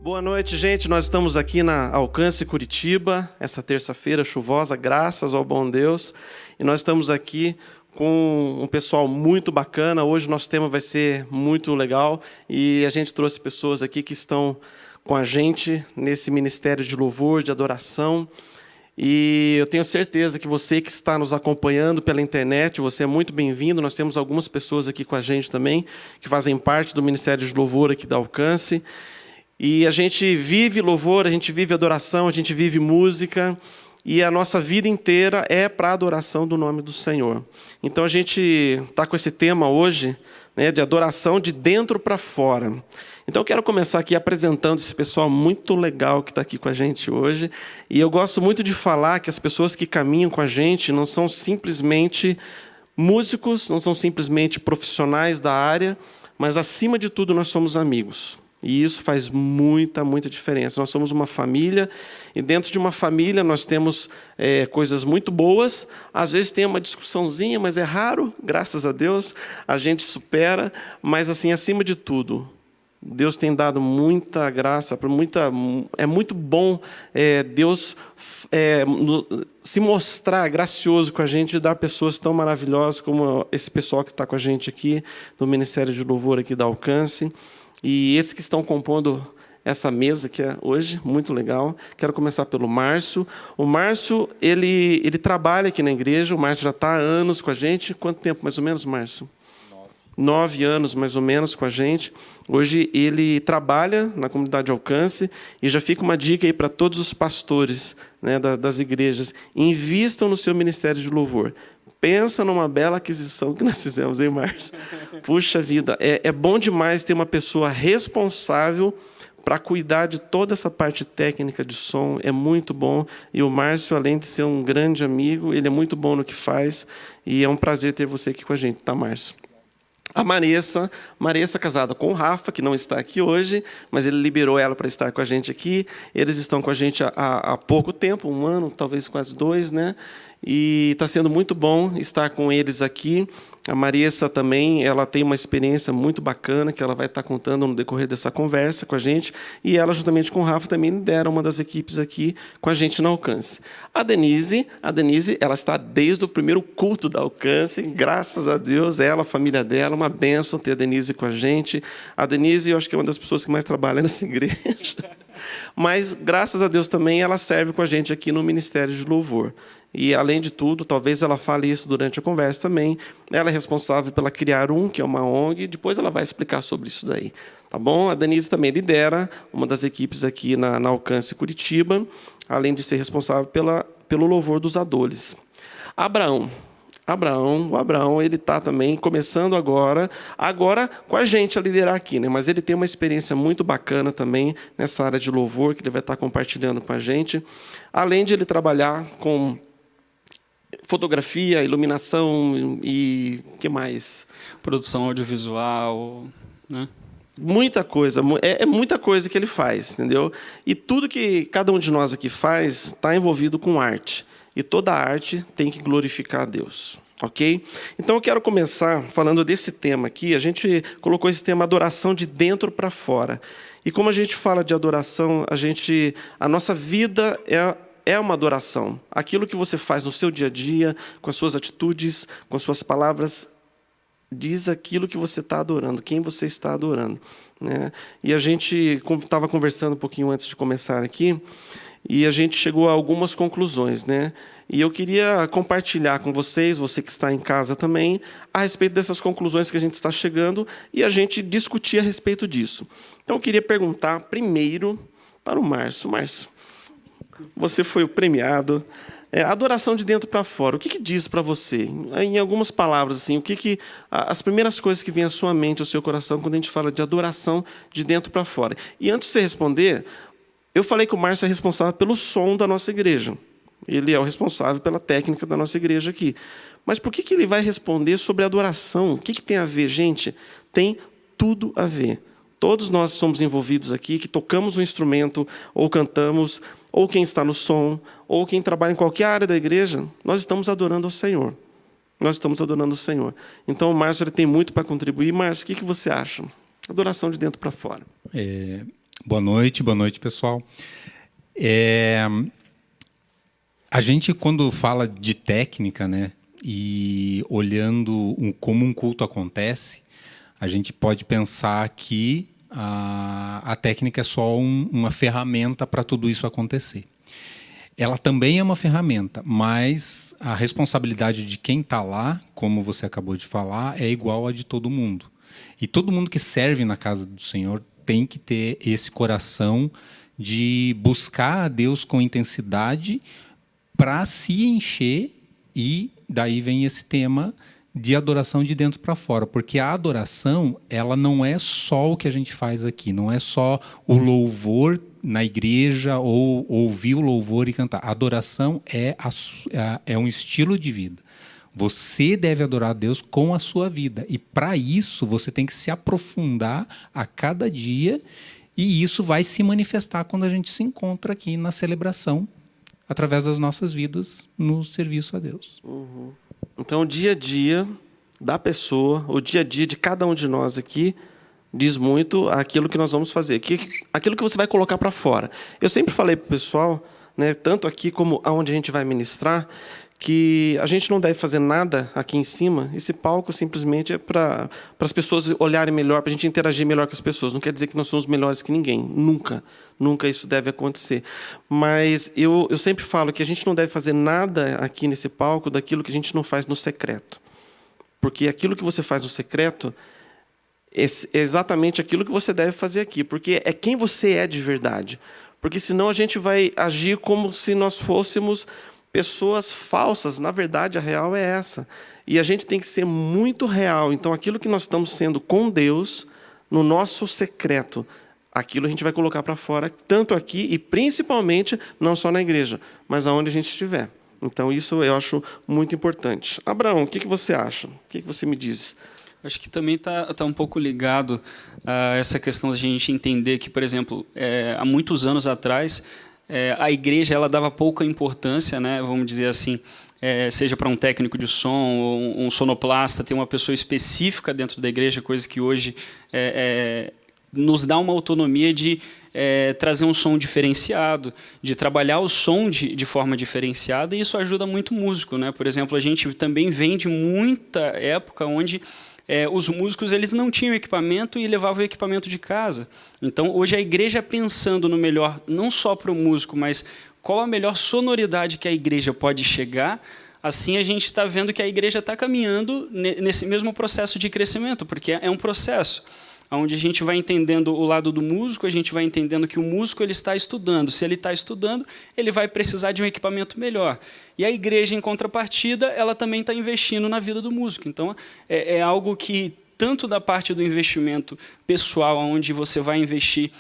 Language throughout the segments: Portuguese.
Boa noite, gente. Nós estamos aqui na Alcance Curitiba, essa terça-feira chuvosa, graças ao bom Deus. E nós estamos aqui com um pessoal muito bacana. Hoje o nosso tema vai ser muito legal e a gente trouxe pessoas aqui que estão com a gente nesse ministério de louvor, de adoração. E eu tenho certeza que você que está nos acompanhando pela internet, você é muito bem-vindo. Nós temos algumas pessoas aqui com a gente também, que fazem parte do Ministério de Louvor aqui da Alcance. E a gente vive louvor, a gente vive adoração, a gente vive música, e a nossa vida inteira é para a adoração do nome do Senhor. Então a gente está com esse tema hoje, né, de adoração de dentro para fora. Então eu quero começar aqui apresentando esse pessoal muito legal que está aqui com a gente hoje. E eu gosto muito de falar que as pessoas que caminham com a gente não são simplesmente músicos, não são simplesmente profissionais da área, mas acima de tudo nós somos amigos. E isso faz muita diferença. Nós somos uma família, e dentro de uma família nós temos coisas muito boas. Às vezes tem uma discussãozinha, mas é raro, graças a Deus, a gente supera. Mas, assim, acima de tudo, Deus tem dado muita graça, é muito bom Deus se mostrar gracioso com a gente e dar pessoas tão maravilhosas como esse pessoal que está com a gente aqui, do Ministério de Louvor aqui da Alcance. E esses que estão compondo essa mesa que é hoje, muito legal. Quero começar pelo Márcio. O Márcio, ele trabalha aqui na igreja. O Márcio já está há anos com a gente. Quanto tempo, mais ou menos, Márcio? 9 anos, mais ou menos, com a gente. Hoje ele trabalha na comunidade Alcance. E já fica uma dica aí para todos os pastores, né, das igrejas. Invistam no seu ministério de louvor. Pensa numa bela aquisição que nós fizemos, hein, Márcio? Puxa vida, é bom demais ter uma pessoa responsável para cuidar de toda essa parte técnica de som. É muito bom. E o Márcio, além de ser um grande amigo, ele é muito bom no que faz. E é um prazer ter você aqui com a gente, tá, Márcio? A Maressa, casada com o Rafa, que não está aqui hoje, mas ele liberou ela para estar com a gente aqui. Eles estão com a gente há pouco tempo, 1 ano, talvez quase 2, né? E está sendo muito bom estar com eles aqui. A Maressa também, ela tem uma experiência muito bacana que ela vai estar contando no decorrer dessa conversa com a gente. E ela, juntamente com o Rafa, também lidera uma das equipes aqui com a gente na Alcance. A Denise, ela está desde o primeiro culto da Alcance, graças a Deus, ela, a família dela, uma bênção ter a Denise com a gente. A Denise, eu acho que é uma das pessoas que mais trabalha nessa igreja. Mas, graças a Deus, também ela serve com a gente aqui no Ministério de Louvor. E, além de tudo, talvez ela fale isso durante a conversa também, ela é responsável pela Criar que é uma ONG, depois ela vai explicar sobre isso daí. Tá bom? A Denise também lidera uma das equipes aqui na Alcance Curitiba, além de ser responsável pelo louvor dos Adores. O Abraão, ele está também começando agora com a gente a liderar aqui, né? Mas ele tem uma experiência muito bacana também nessa área de louvor, que ele vai estar compartilhando com a gente, além de ele trabalhar com fotografia, iluminação e o que mais? Produção audiovisual, né? Muita coisa, é muita coisa que ele faz, entendeu? E tudo que cada um de nós aqui faz está envolvido com arte. E toda arte tem que glorificar a Deus, ok? Então eu quero começar falando desse tema aqui. A gente colocou esse tema adoração de dentro para fora. E como a gente fala de adoração, a nossa vida é uma adoração. Aquilo que você faz no seu dia a dia, com as suas atitudes, com as suas palavras, diz aquilo que você está adorando, quem você está adorando, né? E a gente estava conversando um pouquinho antes de começar aqui, e a gente chegou a algumas conclusões, né? E eu queria compartilhar com vocês, você que está em casa também, a respeito dessas conclusões que a gente está chegando, e a gente discutir a respeito disso. Então eu queria perguntar primeiro para o Márcio. Márcio, você foi o premiado. Adoração de dentro para fora. O que diz para você? Em algumas palavras, assim, as primeiras coisas que vêm à sua mente, ao seu coração, quando a gente fala de adoração de dentro para fora. E antes de você responder, eu falei que o Márcio é responsável pelo som da nossa igreja. Ele é o responsável pela técnica da nossa igreja aqui. Mas por que ele vai responder sobre adoração? O que tem a ver, gente? Tem tudo a ver. Todos nós somos envolvidos aqui, que tocamos um instrumento, ou cantamos, ou quem está no som, ou quem trabalha em qualquer área da igreja, nós estamos adorando ao Senhor. Nós estamos adorando ao Senhor. Então, o Márcio tem muito para contribuir. Márcio, o que você acha? Adoração de dentro para fora. Boa noite, pessoal. A gente, quando fala de técnica, né, e olhando como um culto acontece, a gente pode pensar que a técnica é só uma ferramenta para tudo isso acontecer. Ela também é uma ferramenta, mas a responsabilidade de quem está lá, como você acabou de falar, é igual a de todo mundo. E todo mundo que serve na casa do Senhor tem que ter esse coração de buscar a Deus com intensidade para se encher, e daí vem esse tema de adoração de dentro para fora, porque a adoração, ela não é só o que a gente faz aqui, não é só o louvor na igreja ou ouvir o louvor e cantar. A adoração é um estilo de vida. Você deve adorar a Deus com a sua vida, e para isso você tem que se aprofundar a cada dia, e isso vai se manifestar quando a gente se encontra aqui na celebração, através das nossas vidas no serviço a Deus. Uhum. Então, o dia a dia da pessoa, o dia a dia de cada um de nós aqui, diz muito aquilo que nós vamos fazer, aquilo que você vai colocar para fora. Eu sempre falei para o pessoal, né, tanto aqui como aonde a gente vai ministrar, que a gente não deve fazer nada aqui em cima. Esse palco simplesmente é para as pessoas olharem melhor, para a gente interagir melhor com as pessoas. Não quer dizer que nós somos melhores que ninguém. Nunca isso deve acontecer. Mas eu sempre falo que a gente não deve fazer nada aqui nesse palco daquilo que a gente não faz no secreto. Porque aquilo que você faz no secreto é exatamente aquilo que você deve fazer aqui. Porque é quem você é de verdade. Porque senão a gente vai agir como se nós fôssemos pessoas falsas. Na verdade, a real é essa. E a gente tem que ser muito real. Então, aquilo que nós estamos sendo com Deus, no nosso secreto, aquilo a gente vai colocar para fora, tanto aqui e principalmente, não só na igreja, mas aonde a gente estiver. Então, isso eu acho muito importante. Abraão, o que você acha? O que você me diz? Acho que também tá um pouco ligado a essa questão da gente entender que, por exemplo, há muitos anos atrás, a igreja ela dava pouca importância, né, vamos dizer assim, seja para um técnico de som ou um sonoplasta, ter uma pessoa específica dentro da igreja, coisa que hoje nos dá uma autonomia de trazer um som diferenciado, de trabalhar o som de forma diferenciada, e isso ajuda muito o músico, né? Por exemplo, a gente também vem de muita época onde os músicos eles não tinham equipamento e levavam o equipamento de casa. Então, hoje a igreja pensando no melhor, não só para o músico, mas qual a melhor sonoridade que a igreja pode chegar, assim a gente está vendo que a igreja está caminhando nesse mesmo processo de crescimento, porque é um processo onde a gente vai entendendo o lado do músico, a gente vai entendendo que o músico ele está estudando. Se ele está estudando, ele vai precisar de um equipamento melhor. E a igreja, em contrapartida, ela também está investindo na vida do músico. Então, é algo que, tanto da parte do investimento pessoal, onde você vai investir,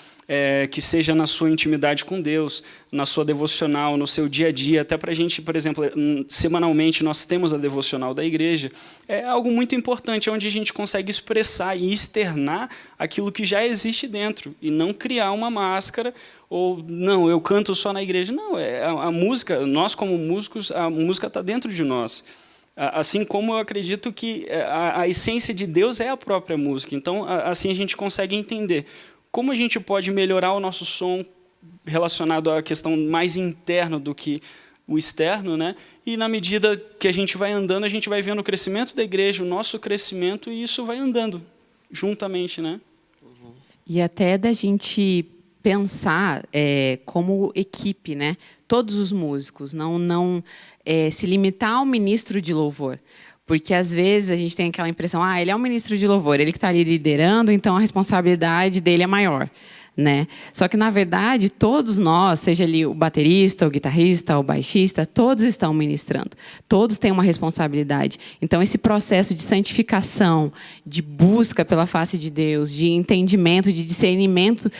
que seja na sua intimidade com Deus, na sua devocional, no seu dia a dia, até para a gente, por exemplo, semanalmente nós temos a devocional da igreja, é algo muito importante, onde a gente consegue expressar e externar aquilo que já existe dentro, e não criar uma máscara, ou não, eu canto só na igreja. Não, a música, nós como músicos, a música está dentro de nós. Assim como eu acredito que a essência de Deus é a própria música. Então, assim a gente consegue entender como a gente pode melhorar o nosso som relacionado à questão mais interna do que o externo, né? E na medida que a gente vai andando, a gente vai vendo o crescimento da igreja, o nosso crescimento, e isso vai andando juntamente, né? E até da gente pensar como equipe, né? Todos os músicos, não se limitar ao ministro de louvor. Porque, às vezes, a gente tem aquela impressão, ele é um ministro de louvor, ele que está ali liderando, então a responsabilidade dele é maior. Né? Só que, na verdade, todos nós, seja ali o baterista, o guitarrista, o baixista, todos estão ministrando. Todos têm uma responsabilidade. Então, esse processo de santificação, de busca pela face de Deus, de entendimento, de discernimento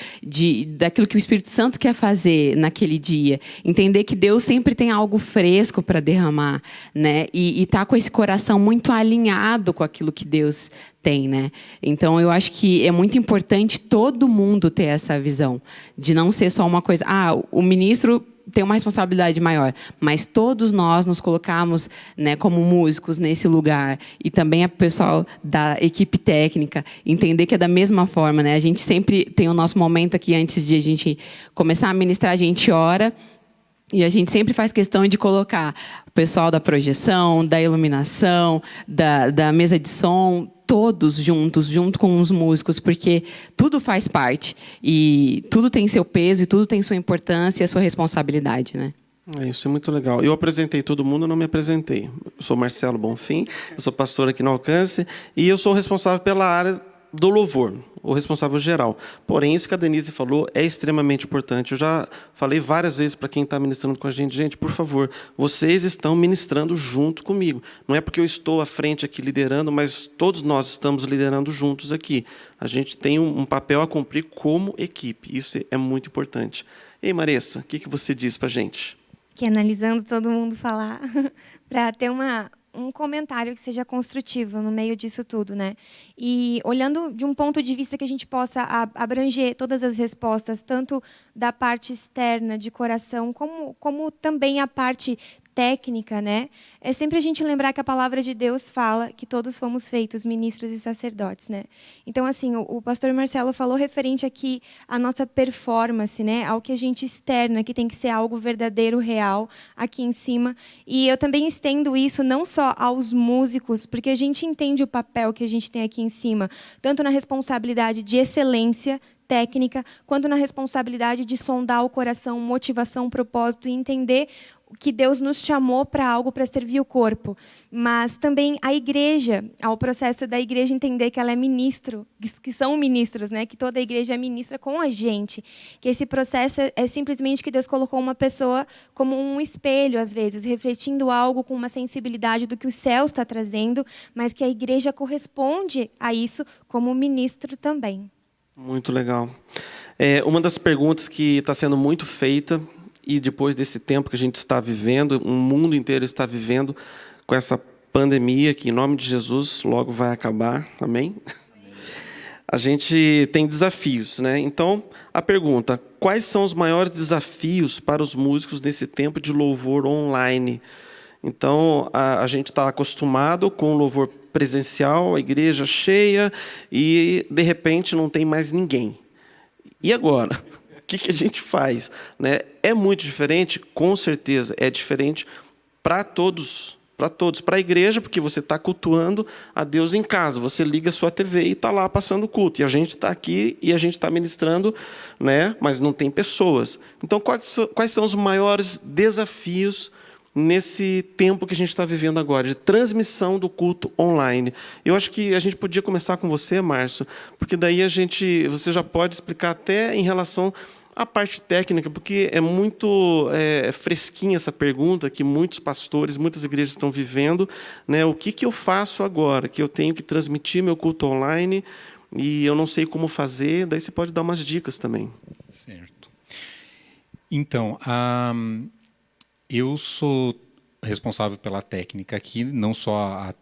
daquilo que o Espírito Santo quer fazer naquele dia. Entender que Deus sempre tem algo fresco para derramar. Né? E estar com esse coração muito alinhado com aquilo que Deus tem, né? Então, eu acho que é muito importante todo mundo ter essa visão, de não ser só uma coisa, o ministro tem uma responsabilidade maior, mas todos nós nos colocamos, né, como músicos nesse lugar, e também o pessoal da equipe técnica, entender que é da mesma forma, né? A gente sempre tem o nosso momento aqui, antes de a gente começar a ministrar, a gente ora, e a gente sempre faz questão de colocar o pessoal da projeção, da iluminação, da mesa de som, todos juntos, junto com os músicos, porque tudo faz parte. E tudo tem seu peso, e tudo tem sua importância e a sua responsabilidade, né? Isso é muito legal. Eu apresentei todo mundo, eu não me apresentei. Eu sou Marcelo Bonfim, eu sou pastor aqui no Alcance, e eu sou responsável pela área do louvor, o responsável geral. Porém, isso que a Denise falou é extremamente importante. Eu já falei várias vezes para quem está ministrando com a gente, por favor, vocês estão ministrando junto comigo. Não é porque eu estou à frente aqui liderando, mas todos nós estamos liderando juntos aqui. A gente tem um papel a cumprir como equipe. Isso é muito importante. Ei, Maressa, o que você diz para a gente? Que analisando todo mundo falar, para ter um comentário que seja construtivo no meio disso tudo, né? E olhando de um ponto de vista que a gente possa abranger todas as respostas, tanto da parte externa, de coração, como também a parte técnica, né? É sempre a gente lembrar que a palavra de Deus fala que todos fomos feitos ministros e sacerdotes, né? Então, assim, o pastor Marcelo falou referente aqui à nossa performance, né? Ao que a gente externa, que tem que ser algo verdadeiro, real, aqui em cima. E eu também estendo isso não só aos músicos, porque a gente entende o papel que a gente tem aqui em cima, tanto na responsabilidade de excelência técnica, quanto na responsabilidade de sondar o coração, motivação, propósito, e entender que Deus nos chamou para algo, para servir o corpo. Mas também a igreja, ao processo da igreja entender que ela é ministro, que são ministros, né? Que toda a igreja é ministra com a gente. Que esse processo é simplesmente que Deus colocou uma pessoa como um espelho, às vezes, refletindo algo com uma sensibilidade do que o céu está trazendo, mas que a igreja corresponde a isso como ministro também. Muito legal. Uma das perguntas que está sendo muito feita, e depois desse tempo que a gente está vivendo, o mundo inteiro está vivendo com essa pandemia, que em nome de Jesus logo vai acabar, amém? A gente tem desafios, né? Então, a pergunta: quais são os maiores desafios para os músicos nesse tempo de louvor online? Então, a gente está acostumado com o louvor presencial, a igreja cheia, e, de repente, não tem mais ninguém. E agora? O que a gente faz? Né? É muito diferente? Com certeza, é diferente para todos. Para a igreja, porque você está cultuando a Deus em casa. Você liga a sua TV e está lá passando o culto. E a gente está aqui e a gente está ministrando, né? Mas não tem pessoas. Então, quais são os maiores desafios nesse tempo que a gente está vivendo agora, de transmissão do culto online? Eu acho que a gente podia começar com você, Márcio, porque daí você já pode explicar até em relação à parte técnica, porque é muito fresquinha essa pergunta que muitos pastores, muitas igrejas estão vivendo, né? O que eu faço agora? Que eu tenho que transmitir meu culto online e eu não sei como fazer, daí você pode dar umas dicas também. Certo. Então, eu sou responsável pela técnica aqui, não só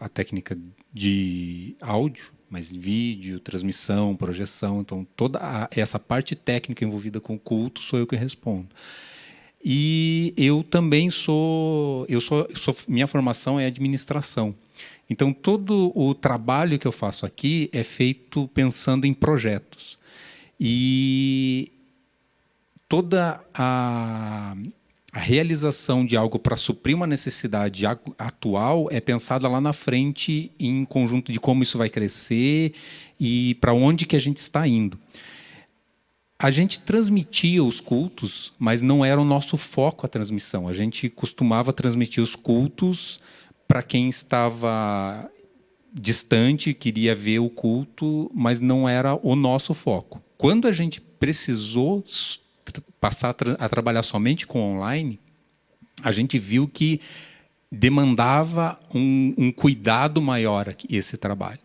a técnica de áudio, mas vídeo, transmissão, projeção. Então, toda essa parte técnica envolvida com o culto sou eu que respondo. E eu também minha formação é administração. Então, todo o trabalho que eu faço aqui é feito pensando em projetos. E toda a realização de algo para suprir uma necessidade atual é pensada lá na frente em conjunto de como isso vai crescer e para onde que a gente está indo. A gente transmitia os cultos, mas não era o nosso foco a transmissão. A gente costumava transmitir os cultos para quem estava distante, queria ver o culto, mas não era o nosso foco. Quando a gente precisou passar a trabalhar somente com online, a gente viu que demandava um cuidado maior esse trabalho.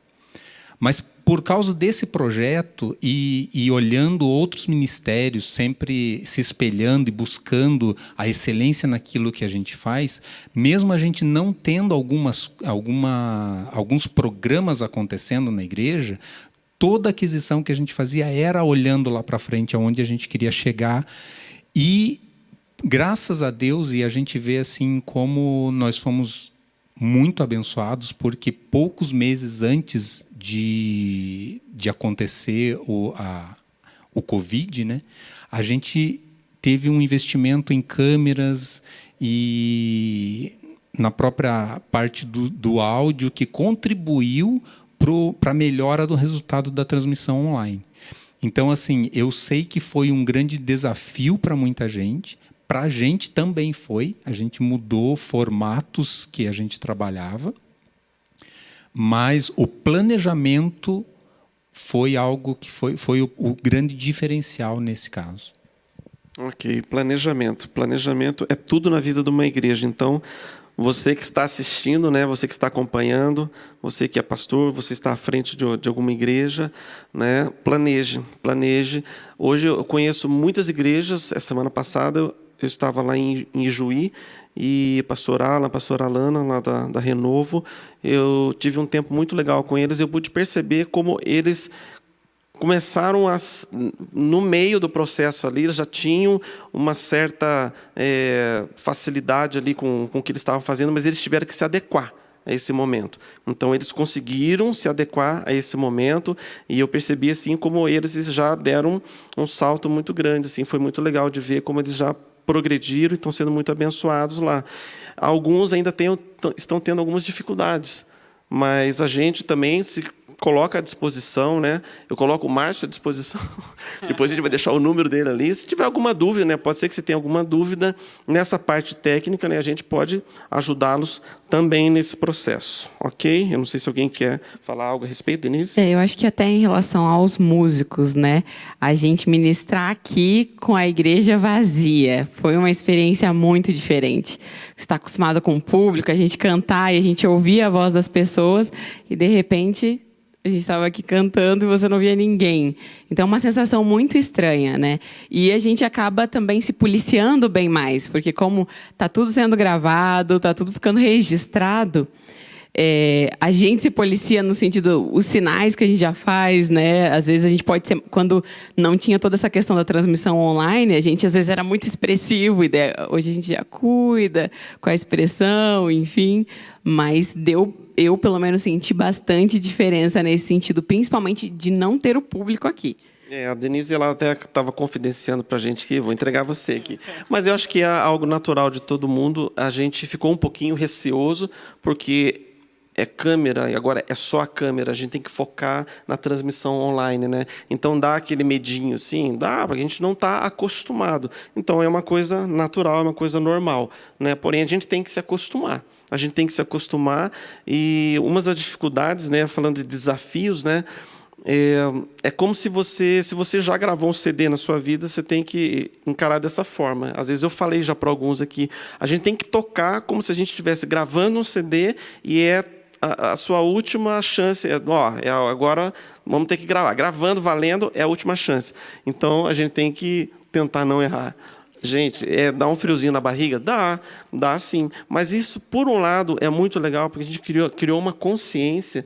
Mas por causa desse projeto e olhando outros ministérios, sempre se espelhando e buscando a excelência naquilo que a gente faz, mesmo a gente não tendo alguns programas acontecendo na igreja, toda aquisição que a gente fazia era olhando lá para frente, aonde a gente queria chegar. E graças a Deus, e a gente vê assim como nós fomos muito abençoados, porque poucos meses antes de acontecer o Covid, né, a gente teve um investimento em câmeras e na própria parte do áudio que contribuiu para a melhora do resultado da transmissão online. Então, assim, eu sei que foi um grande desafio para muita gente. Para a gente também foi. A gente mudou formatos que a gente trabalhava. Mas o planejamento foi algo que foi o grande diferencial nesse caso. Ok, planejamento. Planejamento é tudo na vida de uma igreja. Então, você que está assistindo, né, você que está acompanhando, você que é pastor, você está à frente de alguma igreja, né, planeje. Hoje eu conheço muitas igrejas. A semana passada eu estava lá em Ijuí e pastor Alan, pastor Alana, lá da Renovo, eu tive um tempo muito legal com eles. Eu pude perceber como eles começaram no meio do processo ali, eles já tinham uma certa facilidade ali com o que eles estavam fazendo, mas eles tiveram que se adequar a esse momento. Então, eles conseguiram se adequar a esse momento, e eu percebi assim como eles já deram um salto muito grande. Assim, foi muito legal de ver como eles já progrediram e estão sendo muito abençoados lá. Alguns ainda estão tendo algumas dificuldades, mas a gente também se coloca à disposição, né? Eu coloco o Márcio à disposição. Depois a gente vai deixar o número dele ali. Se tiver alguma dúvida, né? Pode ser que você tenha alguma dúvida nessa parte técnica, né? A gente pode ajudá-los também nesse processo, ok? Eu não sei se alguém quer falar algo a respeito, Denise. Eu acho que até em relação aos músicos, né? A gente ministrar aqui com a igreja vazia foi uma experiência muito diferente. Você está acostumado com o público, a gente cantar e a gente ouvir a voz das pessoas e de repente a gente estava aqui cantando e você não via ninguém. Então, é uma sensação muito estranha, né? E a gente acaba também se policiando bem mais, porque como está tudo sendo gravado, está tudo ficando registrado, a gente se policia no sentido, os sinais que a gente já faz, né? Às vezes a gente pode ser, quando não tinha toda essa questão da transmissão online, a gente às vezes era muito expressivo, e hoje a gente já cuida com a expressão, enfim, mas eu pelo menos senti bastante diferença nesse sentido, principalmente de não ter o público aqui. A Denise, ela até estava confidenciando para a gente que vou entregar você aqui. Mas eu acho que é algo natural de todo mundo. A gente ficou um pouquinho receoso, porque é câmera, e agora é só a câmera, a gente tem que focar na transmissão online, né? Então dá aquele medinho, assim, dá, porque a gente não está acostumado. Então é uma coisa natural, é uma coisa normal, né? Porém, a gente tem que se acostumar. A gente tem que se acostumar, e uma das dificuldades, né, falando de desafios, né, é como se você já gravou um CD na sua vida, você tem que encarar dessa forma. Às vezes eu falei já para alguns aqui, a gente tem que tocar como se a gente estivesse gravando um CD e a sua última chance. Agora vamos ter que gravar. Gravando, valendo, é a última chance. Então, a gente tem que tentar não errar. Gente, dá um friozinho na barriga? Dá sim. Mas isso, por um lado, é muito legal, porque a gente criou uma consciência.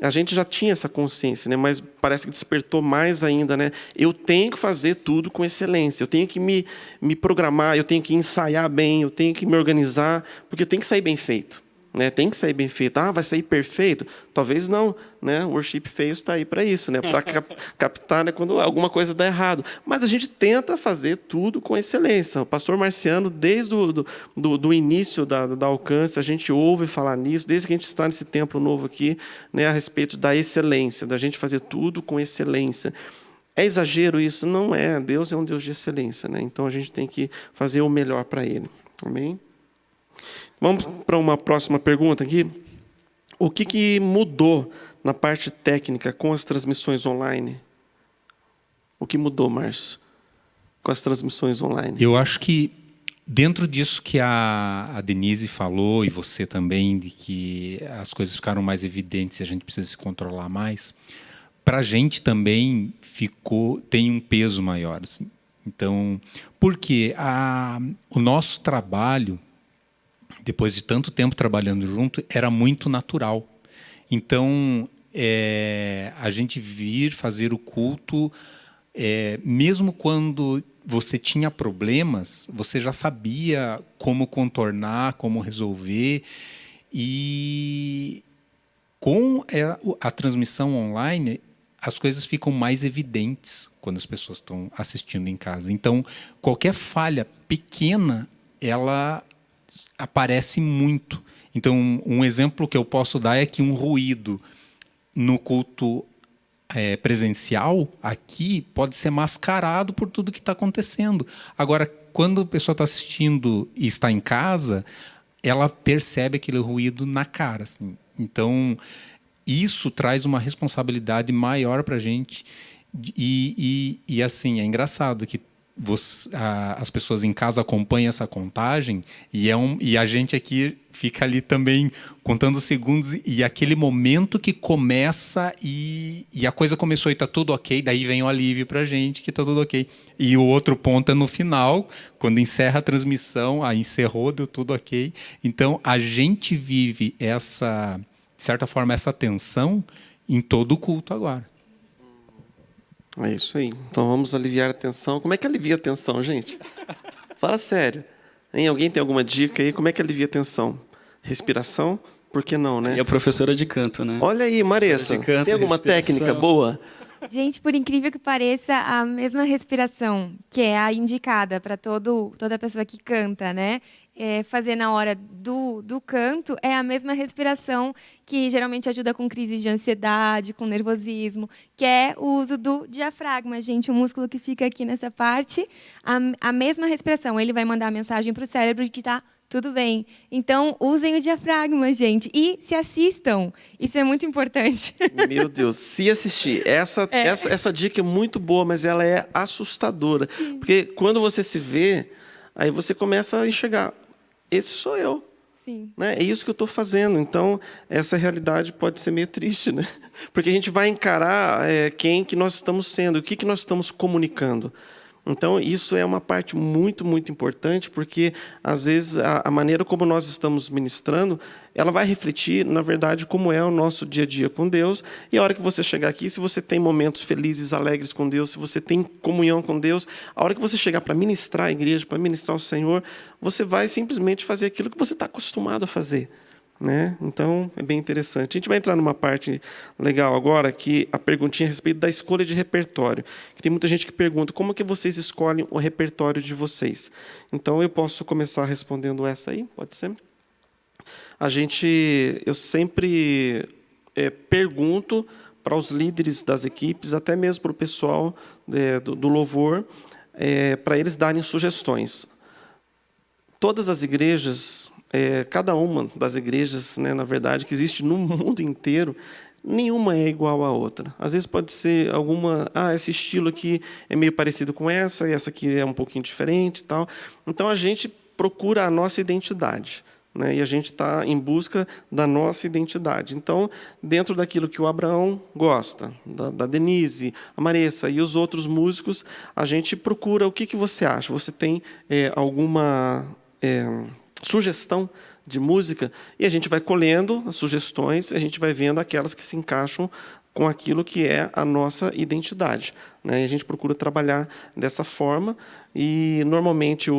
A gente já tinha essa consciência, né? Mas parece que despertou mais ainda, né? Eu tenho que fazer tudo com excelência, eu tenho que me programar, eu tenho que ensaiar bem, eu tenho que me organizar, porque eu tenho que sair bem feito. Né? Tem que sair bem feito. Vai sair perfeito? Talvez não. Né? O Worship Fails está aí para isso, né? Para captar, né, quando alguma coisa dá errado. Mas a gente tenta fazer tudo com excelência. O pastor Marciano, desde do início da Alcance, a gente ouve falar nisso, desde que a gente está nesse templo novo aqui, né, a respeito da excelência, da gente fazer tudo com excelência. É exagero isso? Não é. Deus é um Deus de excelência. Né? Então a gente tem que fazer o melhor para Ele. Amém? Vamos para uma próxima pergunta aqui. O que mudou na parte técnica com as transmissões online? O que mudou, Márcio, com as transmissões online? Eu acho que dentro disso que a Denise falou, e você também, de que as coisas ficaram mais evidentes e a gente precisa se controlar mais, para a gente também tem um peso maior. Assim. Então, porque o nosso trabalho, depois de tanto tempo trabalhando junto, era muito natural. Então, a gente vir fazer o culto, mesmo quando você tinha problemas, você já sabia como contornar, como resolver. E com a transmissão online, as coisas ficam mais evidentes quando as pessoas estão assistindo em casa. Então, qualquer falha pequena, ela aparece muito. Então, um exemplo que eu posso dar é que um ruído no culto presencial aqui pode ser mascarado por tudo que está acontecendo. Agora, quando a pessoa está assistindo e está em casa, ela percebe aquele ruído na cara. Assim. Então, isso traz uma responsabilidade maior para a gente. E assim, é engraçado que as pessoas em casa acompanham essa contagem e a gente aqui fica ali também contando segundos, e aquele momento que começa e a coisa começou e está tudo ok, daí vem o alívio para a gente que está tudo ok. E o outro ponto é no final, quando encerra a transmissão, encerrou, deu tudo ok. Então, a gente vive de certa forma, essa tensão em todo o culto agora. É isso aí. Então vamos aliviar a tensão. Como é que alivia a tensão, gente? Fala sério. Hein? Alguém tem alguma dica aí? Como é que alivia a tensão? Respiração? Por que não, né? E a professora de canto, né? Olha aí, Maressa. Canto, tem alguma técnica boa? Gente, por incrível que pareça, a mesma respiração, que é a indicada para toda pessoa que canta, né? Fazer na hora do canto é a mesma respiração que geralmente ajuda com crises de ansiedade, com nervosismo, que é o uso do diafragma, gente, o músculo que fica aqui nessa parte, a mesma respiração, ele vai mandar a mensagem para o cérebro de que está tudo bem. Então, usem o diafragma, gente, e se assistam. Isso é muito importante. Meu Deus, se assistir. Essa dica é muito boa, mas ela é assustadora. Sim. Porque quando você se vê, aí você começa a enxergar. Esse sou eu. Sim. Né? É isso que eu estou fazendo. Então, essa realidade pode ser meio triste, né? Porque a gente vai encarar quem que nós estamos sendo, o que nós estamos comunicando. Então, isso é uma parte muito, muito importante, porque, às vezes, a maneira como nós estamos ministrando, ela vai refletir, na verdade, como é o nosso dia a dia com Deus. E a hora que você chegar aqui, se você tem momentos felizes, alegres com Deus, se você tem comunhão com Deus, a hora que você chegar para ministrar a igreja, para ministrar o Senhor, você vai simplesmente fazer aquilo que você está acostumado a fazer. Né? Então, é bem interessante. A gente vai entrar numa parte legal agora, que a perguntinha a respeito da escolha de repertório. Que tem muita gente que pergunta, como que vocês escolhem o repertório de vocês? Então, eu posso começar respondendo essa aí, pode ser? Eu sempre pergunto para os líderes das equipes, até mesmo para o pessoal do louvor, para eles darem sugestões. Todas as igrejas... cada uma das igrejas, né, na verdade, que existe no mundo inteiro, nenhuma é igual à outra. Às vezes pode ser alguma... esse estilo aqui é meio parecido com essa, e essa aqui é um pouquinho diferente. Tal. Então, a gente procura a nossa identidade. Né, e a gente está em busca da nossa identidade. Então, dentro daquilo que o Abraão gosta, da Denise, a Maressa e os outros músicos, a gente procura o que você acha. Você tem alguma... sugestão de música, e a gente vai colhendo as sugestões, a gente vai vendo aquelas que se encaixam com aquilo que é a nossa identidade. Né? E a gente procura trabalhar dessa forma, e normalmente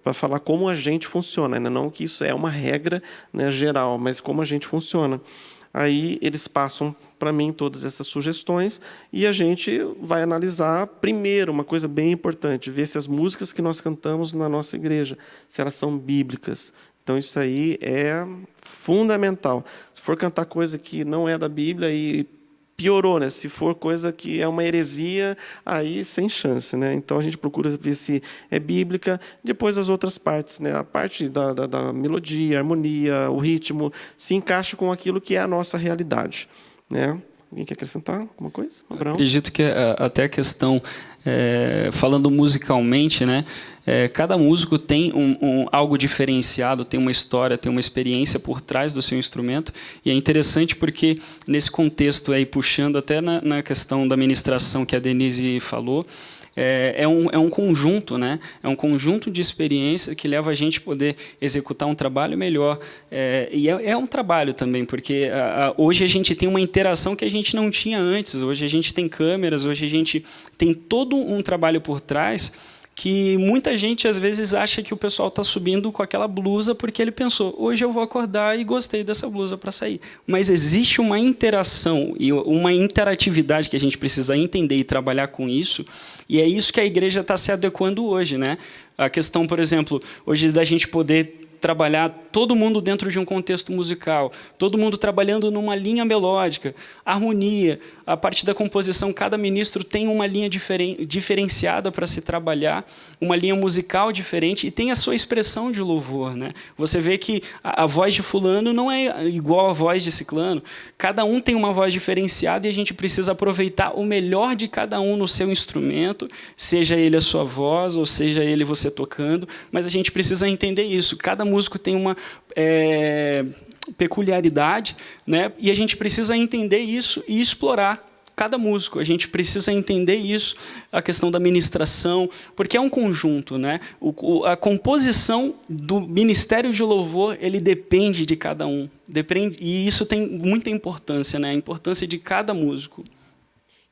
para falar como a gente funciona, né? Não que isso é uma regra, né, geral, mas como a gente funciona. Aí eles passam para mim todas essas sugestões e a gente vai analisar primeiro uma coisa bem importante, ver se as músicas que nós cantamos na nossa igreja, se elas são bíblicas. Então isso aí é fundamental. Se for cantar coisa que não é da Bíblia, aí piorou, né? Se for coisa que é uma heresia, aí sem chance, né? Então a gente procura ver se é bíblica, depois as outras partes, né? A parte da melodia, a harmonia, o ritmo, se encaixa com aquilo que é a nossa realidade, né? Alguém quer acrescentar alguma coisa? Abraão? Acredito que até a questão, falando musicalmente, né? Cada músico tem algo diferenciado, tem uma história, tem uma experiência por trás do seu instrumento, e é interessante porque, nesse contexto, aí, puxando até na questão da ministração que a Denise falou, é um conjunto, né? É um conjunto de experiência que leva a gente a poder executar um trabalho melhor. E é um trabalho também, porque hoje a gente tem uma interação que a gente não tinha antes. Hoje a gente tem câmeras, hoje a gente tem todo um trabalho por trás que muita gente, às vezes, acha que o pessoal está subindo com aquela blusa porque ele pensou, hoje eu vou acordar e gostei dessa blusa para sair. Mas existe uma interação e uma interatividade que a gente precisa entender e trabalhar com isso, e é isso que a igreja está se adequando hoje, né? A questão, por exemplo, hoje da gente poder trabalhar todo mundo dentro de um contexto musical, todo mundo trabalhando numa linha melódica, harmonia, a parte da composição, cada ministro tem uma linha diferenciada para se trabalhar, uma linha musical diferente e tem a sua expressão de louvor, né? Você vê que a voz de fulano não é igual à voz de ciclano, cada um tem uma voz diferenciada e a gente precisa aproveitar o melhor de cada um no seu instrumento, seja ele a sua voz ou seja ele você tocando, mas a gente precisa entender isso, cada músico tem uma peculiaridade, né? E a gente precisa entender isso e explorar cada músico. A gente precisa entender isso, a questão da ministração, porque é um conjunto, né? A composição do ministério de louvor, ele depende de cada um. E isso tem muita importância, né? A importância de cada músico.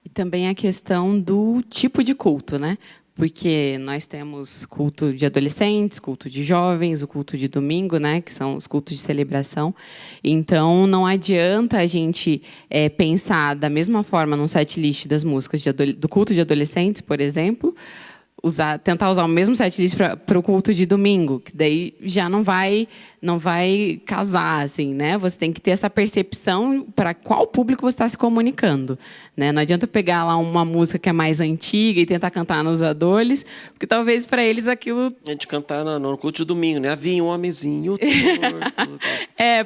E também a questão do tipo de culto, né? Porque nós temos culto de adolescentes, culto de jovens, o culto de domingo, né, que são os cultos de celebração. Então, não adianta a gente pensar da mesma forma num setlist das músicas do culto de adolescentes, por exemplo, tentar usar o mesmo setlist para o culto de domingo, que daí já não vai casar, assim, né? Você tem que ter essa percepção para qual público você está se comunicando, né? Não adianta pegar lá uma música que é mais antiga e tentar cantar nos adoles, porque talvez para eles aquilo... A gente cantar no culto de domingo, né? Havia um homenzinho torto.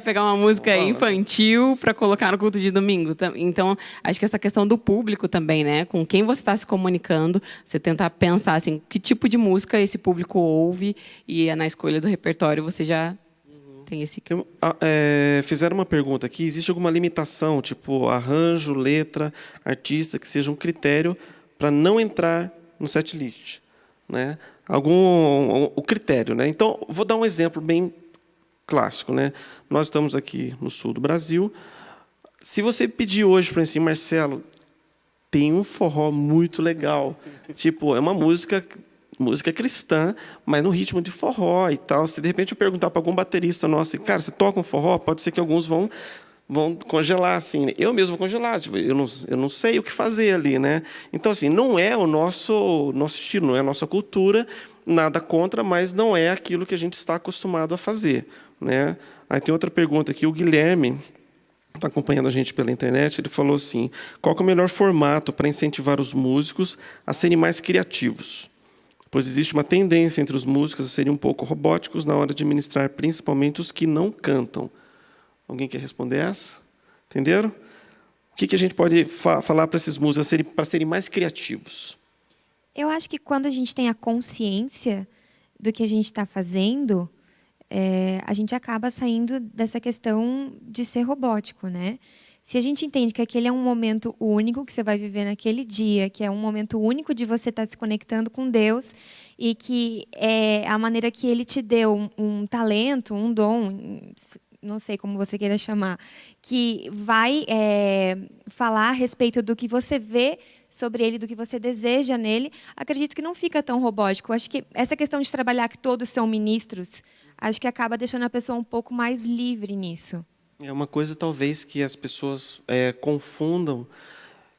Pegar uma música infantil para colocar no culto de domingo. Então, acho que essa questão do público também, né? Com quem você está se comunicando, você tentar pensar assim, que tipo de música esse público ouve e na escolha do repertório você já tem esse... Fizeram uma pergunta aqui, existe alguma limitação, tipo arranjo, letra, artista, que seja um critério para não entrar no setlist, né? O critério, né? Então, vou dar um exemplo bem clássico, né? Nós estamos aqui no sul do Brasil. Se você pedir hoje para mim assim, Marcelo, tem um forró muito legal. Tipo, é uma música cristã, mas no ritmo de forró e tal. Se de repente eu perguntar para algum baterista nosso, cara, você toca um forró? Pode ser que alguns vão congelar, assim. Eu mesmo vou congelar. Tipo, eu não sei o que fazer ali, né? Então, assim, não é o nosso estilo, não é a nossa cultura, nada contra, mas não é aquilo que a gente está acostumado a fazer, né? Aí tem outra pergunta aqui, o Guilherme está acompanhando a gente pela internet, ele falou assim, qual que é o melhor formato para incentivar os músicos a serem mais criativos? Pois existe uma tendência entre os músicos a serem um pouco robóticos na hora de ministrar, principalmente os que não cantam. Alguém quer responder essa? Entenderam? O que a gente pode falar para esses músicos para serem mais criativos? Eu acho que quando a gente tem a consciência do que a gente está fazendo, a gente acaba saindo dessa questão de ser robótico, né? Se a gente entende que aquele é um momento único que você vai viver naquele dia, que é um momento único de você estar se conectando com Deus e que é a maneira que Ele te deu um talento, um dom, não sei como você queira chamar, que vai falar a respeito do que você vê sobre ele, do que você deseja nele, acredito que não fica tão robótico. Acho que essa questão de trabalhar que todos são ministros, acho que acaba deixando a pessoa um pouco mais livre nisso. É uma coisa, talvez, que as pessoas confundam.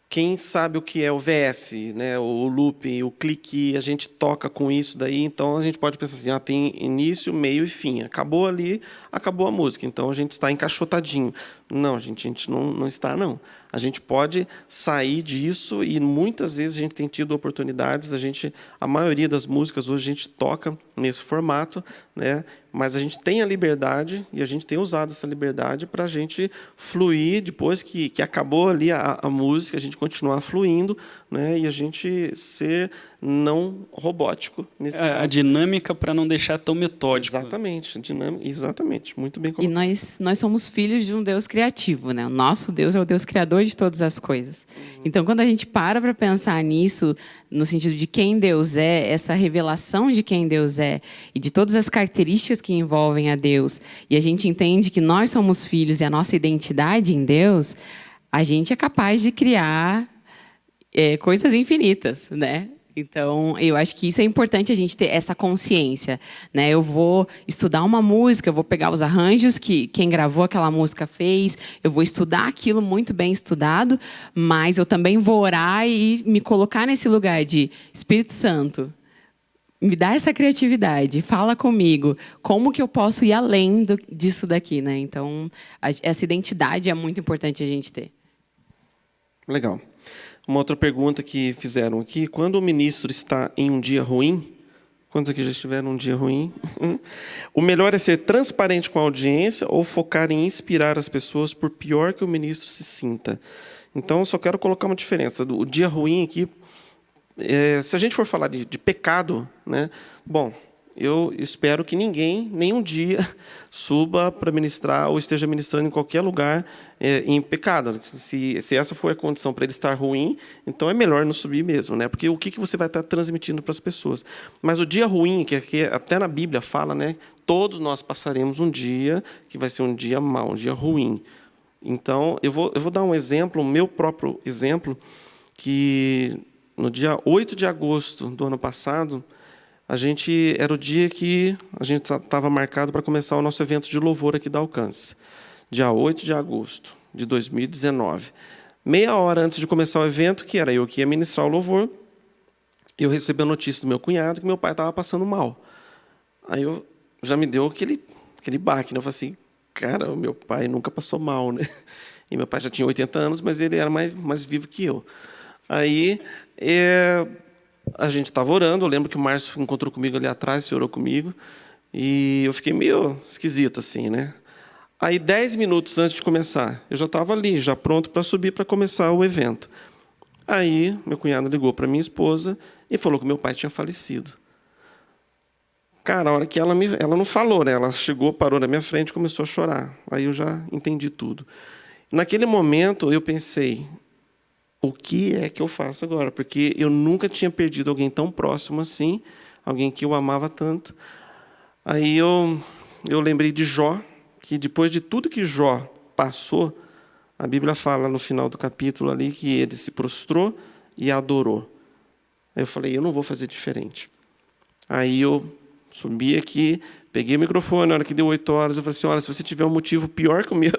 Quem sabe o que é o VS, né? O loop, o clique, a gente toca com isso daí, então a gente pode pensar assim, tem início, meio e fim. Acabou ali, acabou a música, então a gente está encaixotadinho. Não, a gente não está, não. A gente pode sair disso e muitas vezes a gente tem tido oportunidades, a maioria das músicas hoje a gente toca nesse formato, né? Mas a gente tem a liberdade e a gente tem usado essa liberdade para a gente fluir depois que acabou ali a música, a gente continuar fluindo, né? E a gente ser não robótico. Nesse A caso. dinâmica para não deixar tão metódico. Exatamente, dinâmica, exatamente, muito bem E colocado. nós somos filhos de um Deus criativo, né? O nosso Deus é o Deus criador de todas as coisas. Então, quando a gente para pensar nisso, no sentido de quem Deus é, essa revelação de quem Deus é e de todas as características que envolvem a Deus, e a gente entende que nós somos filhos e a nossa identidade em Deus, a gente é capaz de criar coisas infinitas, né? Então, eu acho que isso é importante a gente ter essa consciência, né? Eu vou estudar uma música, eu vou pegar os arranjos que quem gravou aquela música fez, eu vou estudar aquilo muito bem estudado, mas eu também vou orar e me colocar nesse lugar de Espírito Santo, me dá essa criatividade, fala comigo, como que eu posso ir além disso daqui, né? Então, essa identidade é muito importante a gente ter. Legal. Uma outra pergunta que fizeram aqui: quando o ministro está em um dia ruim, quantos aqui já estiveram um dia ruim? O melhor é ser transparente com a audiência ou focar em inspirar as pessoas, por pior que o ministro se sinta? Então, eu só quero colocar uma diferença. O dia ruim aqui, se a gente for falar de pecado, né? Bom, eu espero que ninguém, nenhum dia, suba para ministrar ou esteja ministrando em qualquer lugar em pecado. Se essa for a condição para ele estar ruim, então é melhor não subir mesmo, né? Porque o que você vai estar transmitindo para as pessoas? Mas o dia ruim, que até na Bíblia fala, né? Todos nós passaremos um dia que vai ser um dia mau, um dia ruim. Então, eu vou dar um exemplo, o meu próprio exemplo, que no dia 8 de agosto do ano passado, era o dia que a gente estava marcado para começar o nosso evento de louvor aqui da Alcance. Dia 8 de agosto de 2019. Meia hora antes de começar o evento, que era eu que ia ministrar o louvor, eu recebi a notícia do meu cunhado que meu pai estava passando mal. Aí já me deu aquele baque, né? Eu falei assim, cara, o meu pai nunca passou mal, né? E meu pai já tinha 80 anos, mas ele era mais vivo que eu. Aí a gente estava orando, eu lembro que o Márcio encontrou comigo ali atrás, se orou comigo, e eu fiquei meio esquisito assim, né? Aí, 10 minutos antes de começar, eu já estava ali, já pronto para subir para começar o evento. Aí, meu cunhado ligou para minha esposa e falou que meu pai tinha falecido. Cara, a hora que ela não falou, né? Ela chegou, parou na minha frente e começou a chorar. Aí eu já entendi tudo. Naquele momento, eu pensei, o que é que eu faço agora? Porque eu nunca tinha perdido alguém tão próximo assim, alguém que eu amava tanto. Aí eu lembrei de Jó, que depois de tudo que Jó passou, a Bíblia fala no final do capítulo ali que ele se prostrou e adorou. Aí eu falei, eu não vou fazer diferente. Aí eu subi aqui, peguei o microfone, na hora que deu 8 horas, eu falei assim, olha, se você tiver um motivo pior que o meu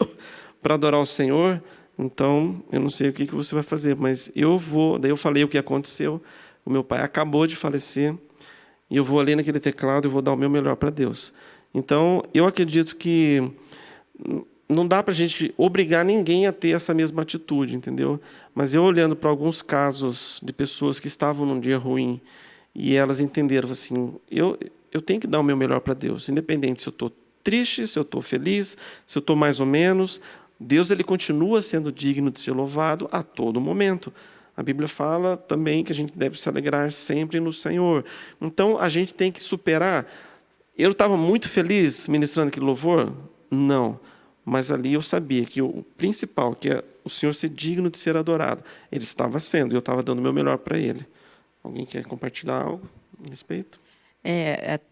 para adorar o Senhor, então, eu não sei o que você vai fazer, mas eu vou... Daí eu falei o que aconteceu. O meu pai acabou de falecer e eu vou ali naquele teclado e vou dar o meu melhor para Deus. Então, eu acredito que não dá para a gente obrigar ninguém a ter essa mesma atitude, entendeu? Mas eu olhando para alguns casos de pessoas que estavam num dia ruim e elas entenderam assim, eu tenho que dar o meu melhor para Deus, independente se eu estou triste, se eu estou feliz, se eu estou mais ou menos... Deus ele continua sendo digno de ser louvado a todo momento. A Bíblia fala também que a gente deve se alegrar sempre no Senhor. Então, a gente tem que superar. Eu estava muito feliz ministrando aquele louvor? Não. Mas ali eu sabia que o principal, que é o Senhor ser digno de ser adorado, ele estava sendo, e eu estava dando o meu melhor para ele. Alguém quer compartilhar algo a respeito?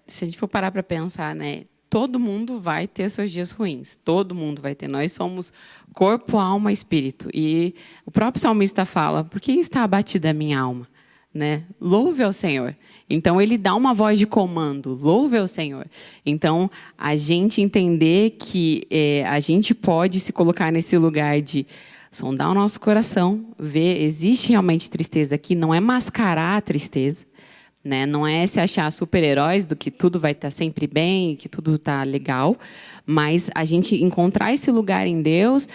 Se a gente for parar para pensar, né? Todo mundo vai ter seus dias ruins. Todo mundo vai ter. Nós somos corpo, alma e espírito. E o próprio salmista fala, por que está abatida a minha alma? Né? Louve ao Senhor. Então, ele dá uma voz de comando. Louve ao Senhor. Então, a gente entender que a gente pode se colocar nesse lugar de sondar o nosso coração, ver, existe realmente tristeza aqui, não é mascarar a tristeza, né? Não é se achar super-heróis do que tudo vai estar sempre bem, que tudo está legal, mas a gente encontrar esse lugar em Deus,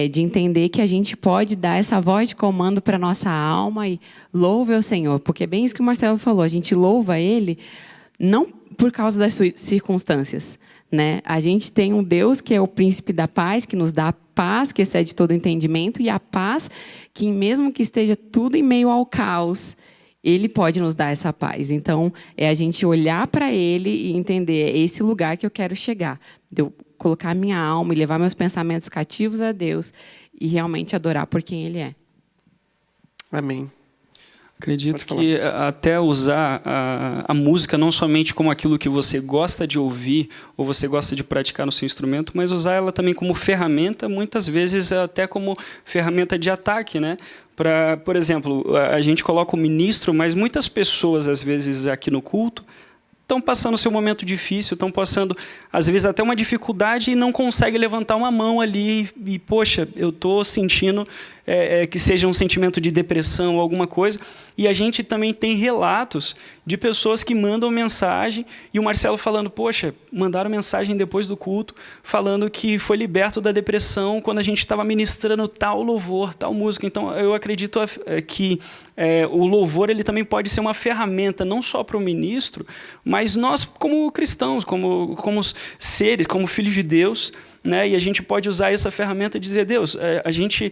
de entender que a gente pode dar essa voz de comando para a nossa alma e louve ao Senhor, porque é bem isso que o Marcelo falou, a gente louva Ele não por causa das circunstâncias, né? A gente tem um Deus que é o príncipe da paz, que nos dá a paz que excede todo entendimento, e a paz que, mesmo que esteja tudo em meio ao caos, Ele pode nos dar essa paz. Então, é a gente olhar para Ele e entender, é esse lugar que eu quero chegar. De eu colocar minha alma e levar meus pensamentos cativos a Deus e realmente adorar por quem Ele é. Amém. Acredito que até usar a música não somente como aquilo que você gosta de ouvir ou você gosta de praticar no seu instrumento, mas usar ela também como ferramenta, muitas vezes até como ferramenta de ataque, né? Por exemplo, a gente coloca o ministro, mas muitas pessoas, às vezes, aqui no culto, estão passando seu momento difícil, estão passando, às vezes, até uma dificuldade e não conseguem levantar uma mão ali e, poxa, eu estou sentindo que seja um sentimento de depressão ou alguma coisa. E a gente também tem relatos de pessoas que mandam mensagem e o Marcelo falando, poxa, mandaram mensagem depois do culto falando que foi liberto da depressão quando a gente estava ministrando tal louvor, tal música. Então, eu acredito que o louvor ele também pode ser uma ferramenta não só para o ministro, mas nós como cristãos, como seres, como filhos de Deus, né? E a gente pode usar essa ferramenta e dizer, Deus, a gente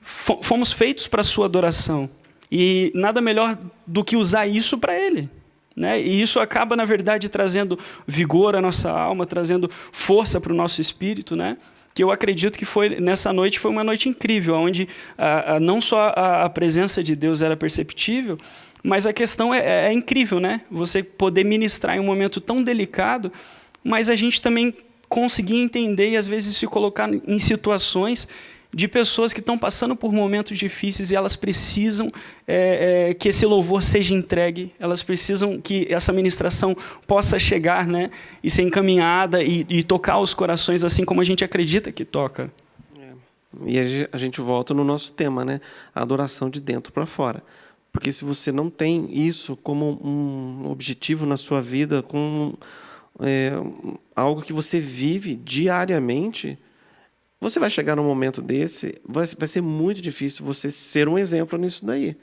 fomos feitos para a sua adoração. E nada melhor do que usar isso para Ele. Né? E isso acaba, na verdade, trazendo vigor à nossa alma, trazendo força para o nosso espírito, né? Que eu acredito que nessa noite foi uma noite incrível, onde não só a presença de Deus era perceptível, mas a questão é incrível, né? Você poder ministrar em um momento tão delicado, mas a gente também conseguir entender e, às vezes, se colocar em situações de pessoas que estão passando por momentos difíceis e elas precisam que esse louvor seja entregue, elas precisam que essa ministração possa chegar, né, e ser encaminhada e tocar os corações assim como a gente acredita que toca. E a gente volta no nosso tema, né? A adoração de dentro para fora. Porque se você não tem isso como um objetivo na sua vida, como algo que você vive diariamente, você vai chegar num momento desse, vai ser muito difícil você ser um exemplo nisso daí.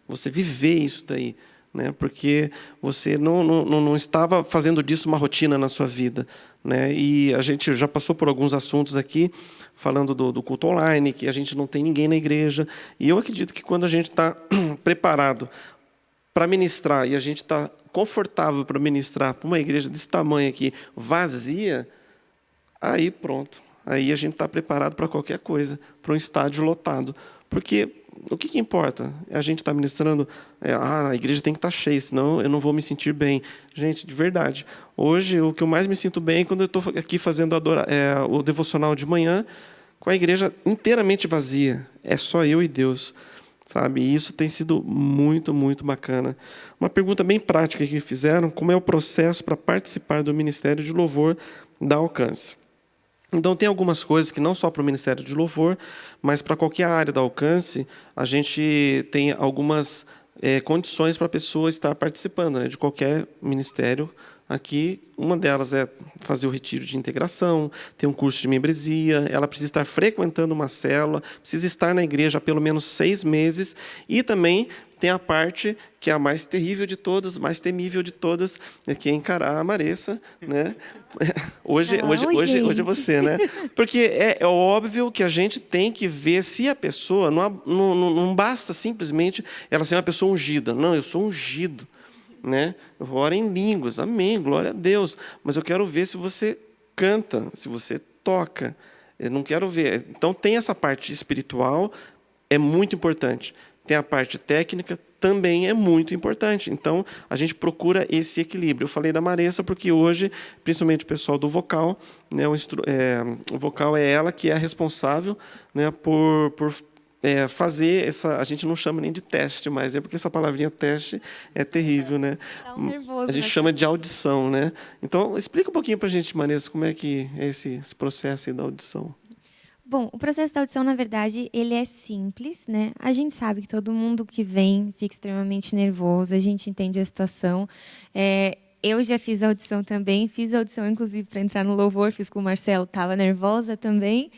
Você viver isso daí. Né? Porque você não estava fazendo disso uma rotina na sua vida. Né? E a gente já passou por alguns assuntos aqui, falando do culto online, que a gente não tem ninguém na igreja. E eu acredito que quando a gente está preparado para ministrar e a gente está confortável para ministrar para uma igreja desse tamanho aqui, vazia, aí pronto. Aí a gente está preparado para qualquer coisa, para um estádio lotado. Porque o que importa? A gente está ministrando, a igreja tem que estar cheia, senão eu não vou me sentir bem. Gente, de verdade, hoje o que eu mais me sinto bem é quando eu estou aqui fazendo o devocional de manhã, com a igreja inteiramente vazia. É só eu e Deus. Sabe? E isso tem sido muito, muito bacana. Uma pergunta bem prática que fizeram, como é o processo para participar do Ministério de Louvor da Alcance? Então, tem algumas coisas que não só para o Ministério de Louvor, mas para qualquer área da Alcance, a gente tem algumas condições para a pessoa estar participando, né, de qualquer ministério. Aqui, uma delas é fazer o retiro de integração, ter um curso de membresia, ela precisa estar frequentando uma célula, precisa estar na igreja há pelo menos 6 meses, e também tem a parte que é a mais terrível de todas, mais temível de todas, que é encarar a Maressa, né? Hoje é você, né? Porque é óbvio que a gente tem que ver se a pessoa, não basta simplesmente ela ser uma pessoa ungida. Não, eu sou ungido. Né? Eu vou orar em línguas, amém, glória a Deus. Mas eu quero ver se você canta, se você toca. Eu não quero ver. Então, tem essa parte espiritual, é muito importante. Tem a parte técnica, também é muito importante. Então, a gente procura esse equilíbrio. Eu falei da Maressa porque hoje, principalmente o pessoal do vocal, né, o vocal é ela que é responsável, né, por fazer essa... A gente não chama nem de teste, mas é porque essa palavrinha teste é terrível, né? A gente chama de audição, né? Então, explica um pouquinho para a gente, Maressa, como é que é esse processo aí da audição. Bom, o processo da audição, na verdade, ele é simples, né? A gente sabe que todo mundo que vem fica extremamente nervoso, a gente entende a situação. Eu já fiz audição também, fiz audição, inclusive, para entrar no louvor, fiz com o Marcelo, estava nervosa também.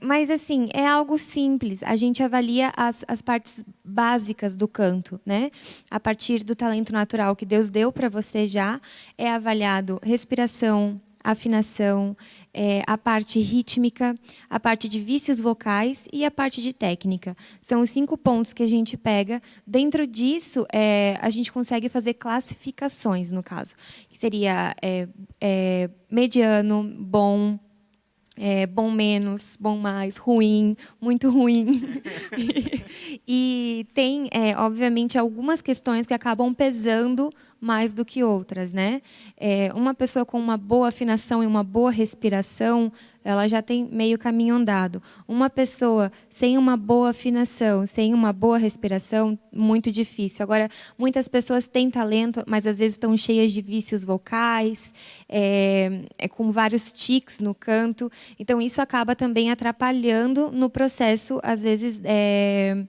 Mas, assim, é algo simples. A gente avalia as partes básicas do canto, né? A partir do talento natural que Deus deu para você já, é avaliado respiração, afinação, a parte rítmica, a parte de vícios vocais e a parte de técnica. São os 5 pontos que a gente pega. Dentro disso, a gente consegue fazer classificações, no caso. Que seria mediano, bom, bom menos, bom mais, ruim, muito ruim. E tem, obviamente, algumas questões que acabam pesando mais do que outras, né? Uma pessoa com uma boa afinação e uma boa respiração, ela já tem meio caminho andado. Uma pessoa sem uma boa afinação, sem uma boa respiração, muito difícil. Agora, muitas pessoas têm talento, mas às vezes estão cheias de vícios vocais, com vários tics no canto. Então, isso acaba também atrapalhando no processo, às vezes,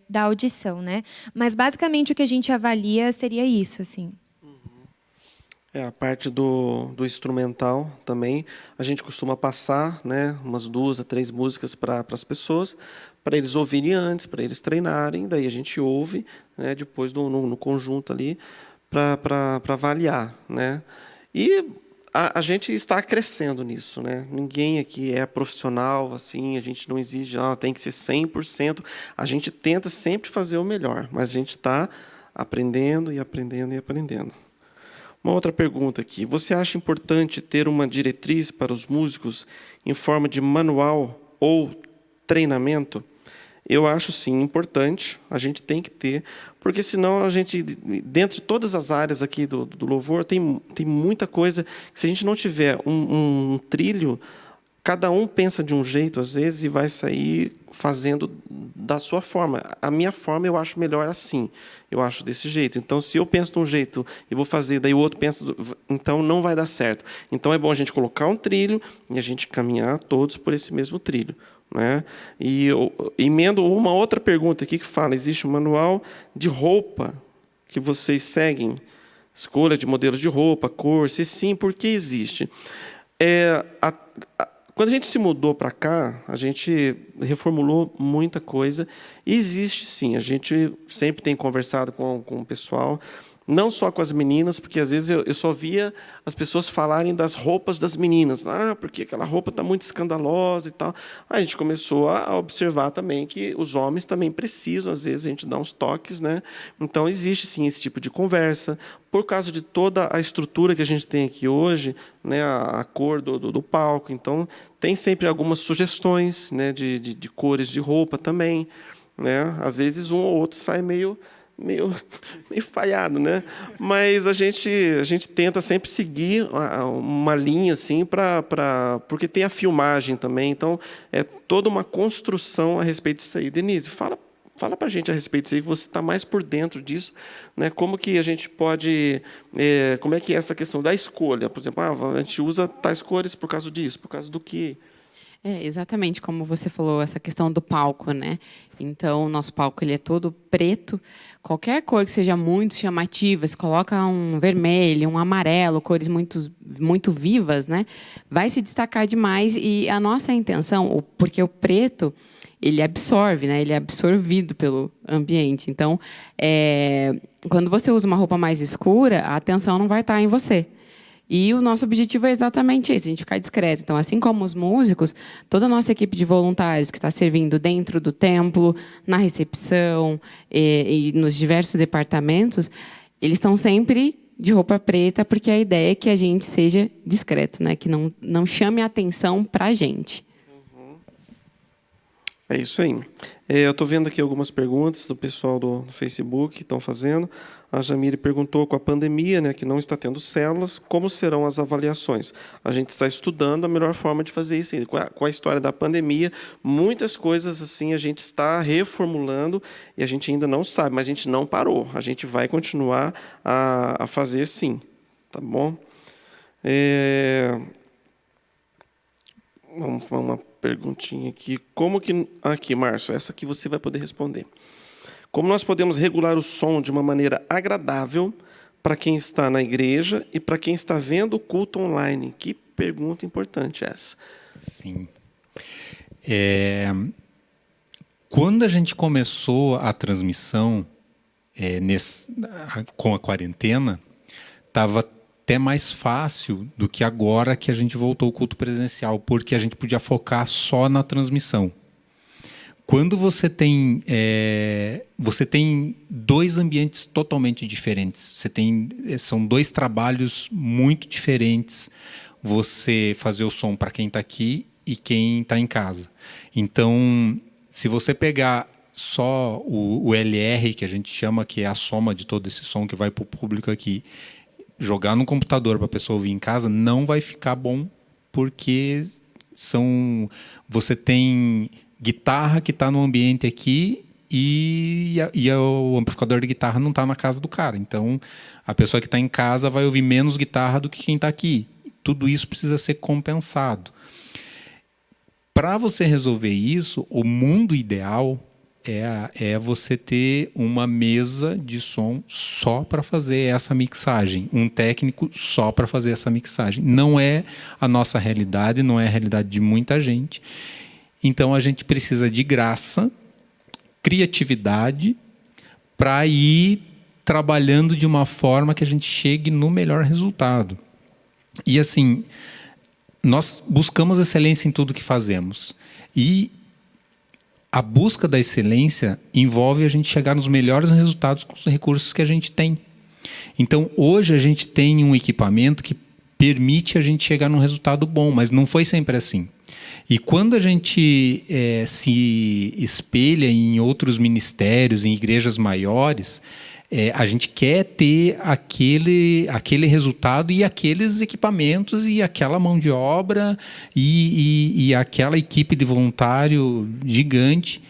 da audição, né? Mas, basicamente, o que a gente avalia seria isso, assim. A parte do instrumental também, a gente costuma passar, né, umas 2 a 3 músicas para as pessoas, para eles ouvirem antes, para eles treinarem, daí a gente ouve, né, depois no conjunto ali, para avaliar, né? E a gente está crescendo nisso, né? Ninguém aqui é profissional, assim, a gente não exige, tem que ser 100%, a gente tenta sempre fazer o melhor, mas a gente está aprendendo e aprendendo e aprendendo. Uma outra pergunta aqui. Você acha importante ter uma diretriz para os músicos em forma de manual ou treinamento? Eu acho, sim, importante. A gente tem que ter, porque senão a gente, dentro de todas as áreas aqui do louvor, tem muita coisa que, se a gente não tiver um trilho, cada um pensa de um jeito, às vezes, e vai sair fazendo da sua forma. A minha forma eu acho melhor assim. Eu acho desse jeito. Então, se eu penso de um jeito e vou fazer, daí o outro pensa, então não vai dar certo. Então, é bom a gente colocar um trilho e a gente caminhar todos por esse mesmo trilho, né? E eu emendo uma outra pergunta aqui que fala: existe um manual de roupa que vocês seguem? Escolha de modelos de roupa, cor, se sim, por que existe? Quando a gente se mudou para cá, a gente reformulou muita coisa. E existe, sim. A gente sempre tem conversado com o pessoal, não só com as meninas, porque às vezes eu só via as pessoas falarem das roupas das meninas. Porque aquela roupa está muito escandalosa e tal. Aí a gente começou a observar também que os homens também precisam, às vezes, a gente dá uns toques, né? Então, existe, sim, esse tipo de conversa. Por causa de toda a estrutura que a gente tem aqui hoje, né, a cor do palco. Então, tem sempre algumas sugestões, né, de cores de roupa também, né? Às vezes, um ou outro sai meio falhado, né? Mas a gente tenta sempre seguir uma linha assim porque tem a filmagem também, então é toda uma construção a respeito disso aí. Denise, fala para a gente a respeito disso aí, que você está mais por dentro disso, né? Como que a gente pode, como é que é essa questão da escolha? Por exemplo, a gente usa tais cores por causa disso, por causa do quê? Exatamente como você falou, essa questão do palco, né? Então, o nosso palco ele é todo preto. Qualquer cor que seja muito chamativa, se coloca um vermelho, um amarelo, cores muito vivas, né? Vai se destacar demais. E a nossa intenção, porque o preto ele absorve, né? Ele é absorvido pelo ambiente. Então, quando você usa uma roupa mais escura, a atenção não vai estar em você. E o nosso objetivo é exatamente esse, a gente ficar discreto. Então, assim como os músicos, toda a nossa equipe de voluntários que está servindo dentro do templo, na recepção e nos diversos departamentos, eles estão sempre de roupa preta, porque a ideia é que a gente seja discreto, né? Que não chame a atenção para a gente. É isso aí. Eu estou vendo aqui algumas perguntas do pessoal do Facebook que estão fazendo. A Jamile perguntou, com a pandemia, né, que não está tendo células, como serão as avaliações? A gente está estudando a melhor forma de fazer isso. Com a história da pandemia, muitas coisas assim a gente está reformulando e a gente ainda não sabe, mas a gente não parou. A gente vai continuar a fazer sim. Tá bom? Vamos uma perguntinha aqui. Aqui, Márcio, essa aqui você vai poder responder. Como nós podemos regular o som de uma maneira agradável para quem está na igreja e para quem está vendo o culto online? Que pergunta importante essa. Sim. Quando a gente começou a transmissão com a quarentena, estava até mais fácil do que agora que a gente voltou ao culto presencial, porque a gente podia focar só na transmissão. Quando você tem dois ambientes totalmente diferentes, são dois trabalhos muito diferentes, você fazer o som para quem está aqui e quem está em casa. Então, se você pegar só o LR, que a gente chama, que é a soma de todo esse som que vai para o público aqui, jogar no computador para a pessoa ouvir em casa, não vai ficar bom, porque você tem guitarra que está no ambiente aqui e o amplificador de guitarra não está na casa do cara. Então, a pessoa que está em casa vai ouvir menos guitarra do que quem está aqui. Tudo isso precisa ser compensado. Para você resolver isso, o mundo ideal é você ter uma mesa de som só para fazer essa mixagem, um técnico só para fazer essa mixagem. Não é a nossa realidade, não é a realidade de muita gente. Então, a gente precisa de graça, criatividade, para ir trabalhando de uma forma que a gente chegue no melhor resultado. E, assim, nós buscamos excelência em tudo que fazemos. E a busca da excelência envolve a gente chegar nos melhores resultados com os recursos que a gente tem. Então, hoje, a gente tem um equipamento que permite a gente chegar num resultado bom, mas não foi sempre assim. E quando a gente se espelha em outros ministérios, em igrejas maiores, a gente quer ter aquele resultado e aqueles equipamentos e aquela mão de obra e aquela equipe de voluntário gigante,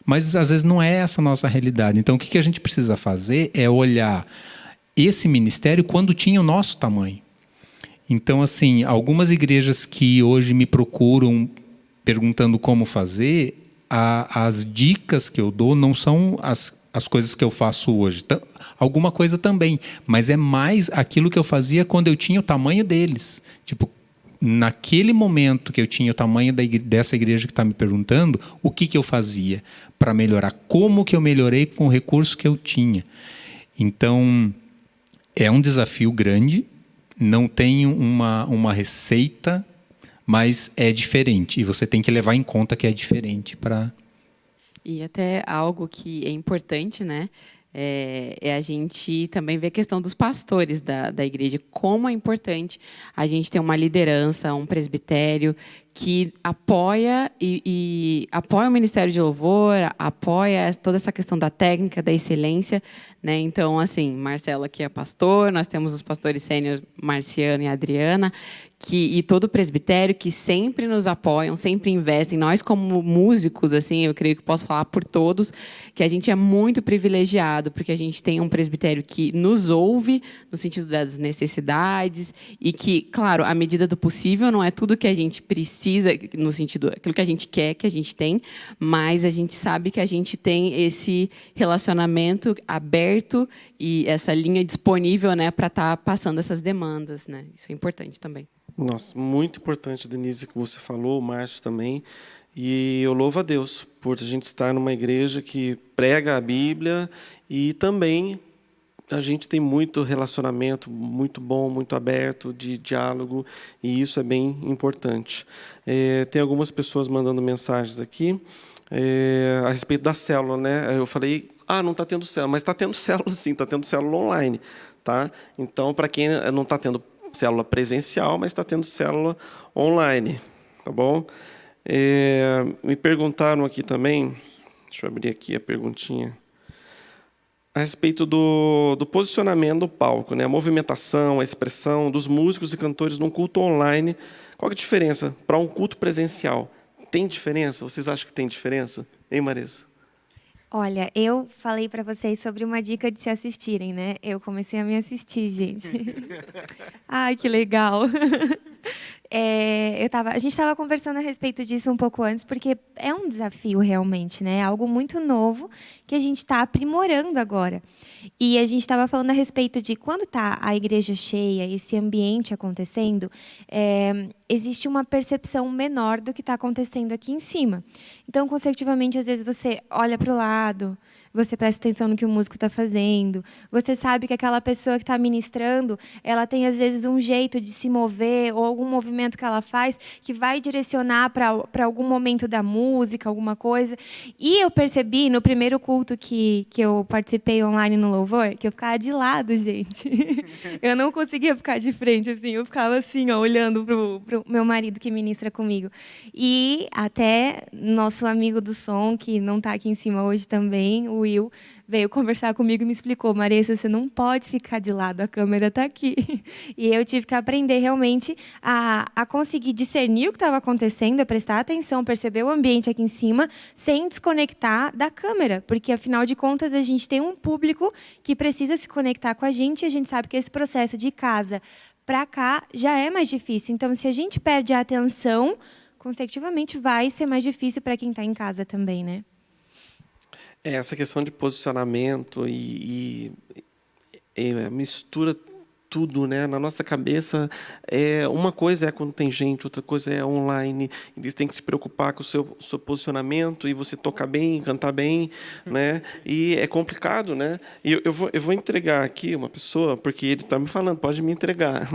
mas às vezes não é essa a nossa realidade. Então, o que a gente precisa fazer é olhar esse ministério quando tinha o nosso tamanho. Então, assim, algumas igrejas que hoje me procuram perguntando como fazer, as dicas que eu dou não são as coisas que eu faço hoje. Alguma coisa também, mas é mais aquilo que eu fazia quando eu tinha o tamanho deles. Tipo, naquele momento que eu tinha o tamanho dessa igreja que está me perguntando, o que eu fazia para melhorar? Como que eu melhorei com o recurso que eu tinha? Então, é um desafio grande. Não tem uma receita, mas é diferente. E você tem que levar em conta que é diferente para... E até algo que é importante, né? É a gente também ver a questão dos pastores da igreja. Como é importante a gente ter uma liderança, um presbitério que apoia e apoia o Ministério de Louvor, apoia toda essa questão da técnica, da excelência, né? Então, assim, Marcelo aqui é pastor, nós temos os pastores sênior Marciano e Adriana, e todo o presbitério que sempre nos apoiam, sempre investem. Nós, como músicos, assim, eu creio que posso falar por todos, que a gente é muito privilegiado, porque a gente tem um presbitério que nos ouve no sentido das necessidades e que, claro, à medida do possível, não é tudo que a gente precisa, no sentido, aquilo que a gente quer, que a gente tem, mas a gente sabe que a gente tem esse relacionamento aberto e essa linha disponível, né, para estar passando essas demandas, né? Isso é importante também. Nossa, muito importante, Denise, que você falou, o Márcio também. E eu louvo a Deus por a gente estar numa igreja que prega a Bíblia e também a gente tem muito relacionamento muito bom, muito aberto, de diálogo, e isso é bem importante. Tem algumas pessoas mandando mensagens aqui a respeito da célula, né? Eu falei, não está tendo célula, mas está tendo célula sim, está tendo célula online. Tá? Então, para quem não está tendo célula presencial, mas está tendo célula online, tá bom? Me perguntaram aqui também, deixa eu abrir aqui a perguntinha, a respeito do posicionamento do palco, né? A movimentação, a expressão dos músicos e cantores num culto online. Qual é a diferença para um culto presencial? Tem diferença? Vocês acham que tem diferença? Hein, Marisa? Olha, eu falei para vocês sobre uma dica de se assistirem, né? Eu comecei a me assistir, gente. Ai, que legal. A gente estava conversando a respeito disso um pouco antes, porque é um desafio realmente, né? Algo muito novo que a gente está aprimorando agora. E a gente estava falando a respeito de quando está a igreja cheia, esse ambiente acontecendo, existe uma percepção menor do que está acontecendo aqui em cima. Então, consecutivamente, às vezes você olha para o lado, você presta atenção no que o músico está fazendo, você sabe que aquela pessoa que está ministrando, ela tem, às vezes, um jeito de se mover ou algum movimento que ela faz que vai direcionar para algum momento da música, alguma coisa. E eu percebi, no primeiro culto que eu participei online no Louvor, que eu ficava de lado, gente. Eu não conseguia ficar de frente, assim, eu ficava assim, ó, olhando pro meu marido que ministra comigo. E até nosso amigo do som, que não está aqui em cima hoje também, o Will, veio conversar comigo e me explicou: Maressa, você não pode ficar de lado, a câmera está aqui. E eu tive que aprender realmente a conseguir discernir o que estava acontecendo, a prestar atenção, perceber o ambiente aqui em cima, sem desconectar da câmera, porque, afinal de contas, a gente tem um público que precisa se conectar com a gente, e a gente sabe que esse processo de casa para cá já é mais difícil. Então, se a gente perde a atenção, consecutivamente vai ser mais difícil para quem está em casa também, né? Essa questão de posicionamento e mistura tudo, né? Na nossa cabeça, uma coisa é quando tem gente, outra coisa é online. Eles têm que se preocupar com o seu posicionamento e você tocar bem, cantar bem, né? E é complicado, né? E eu vou entregar aqui uma pessoa, porque ele está me falando, pode me entregar.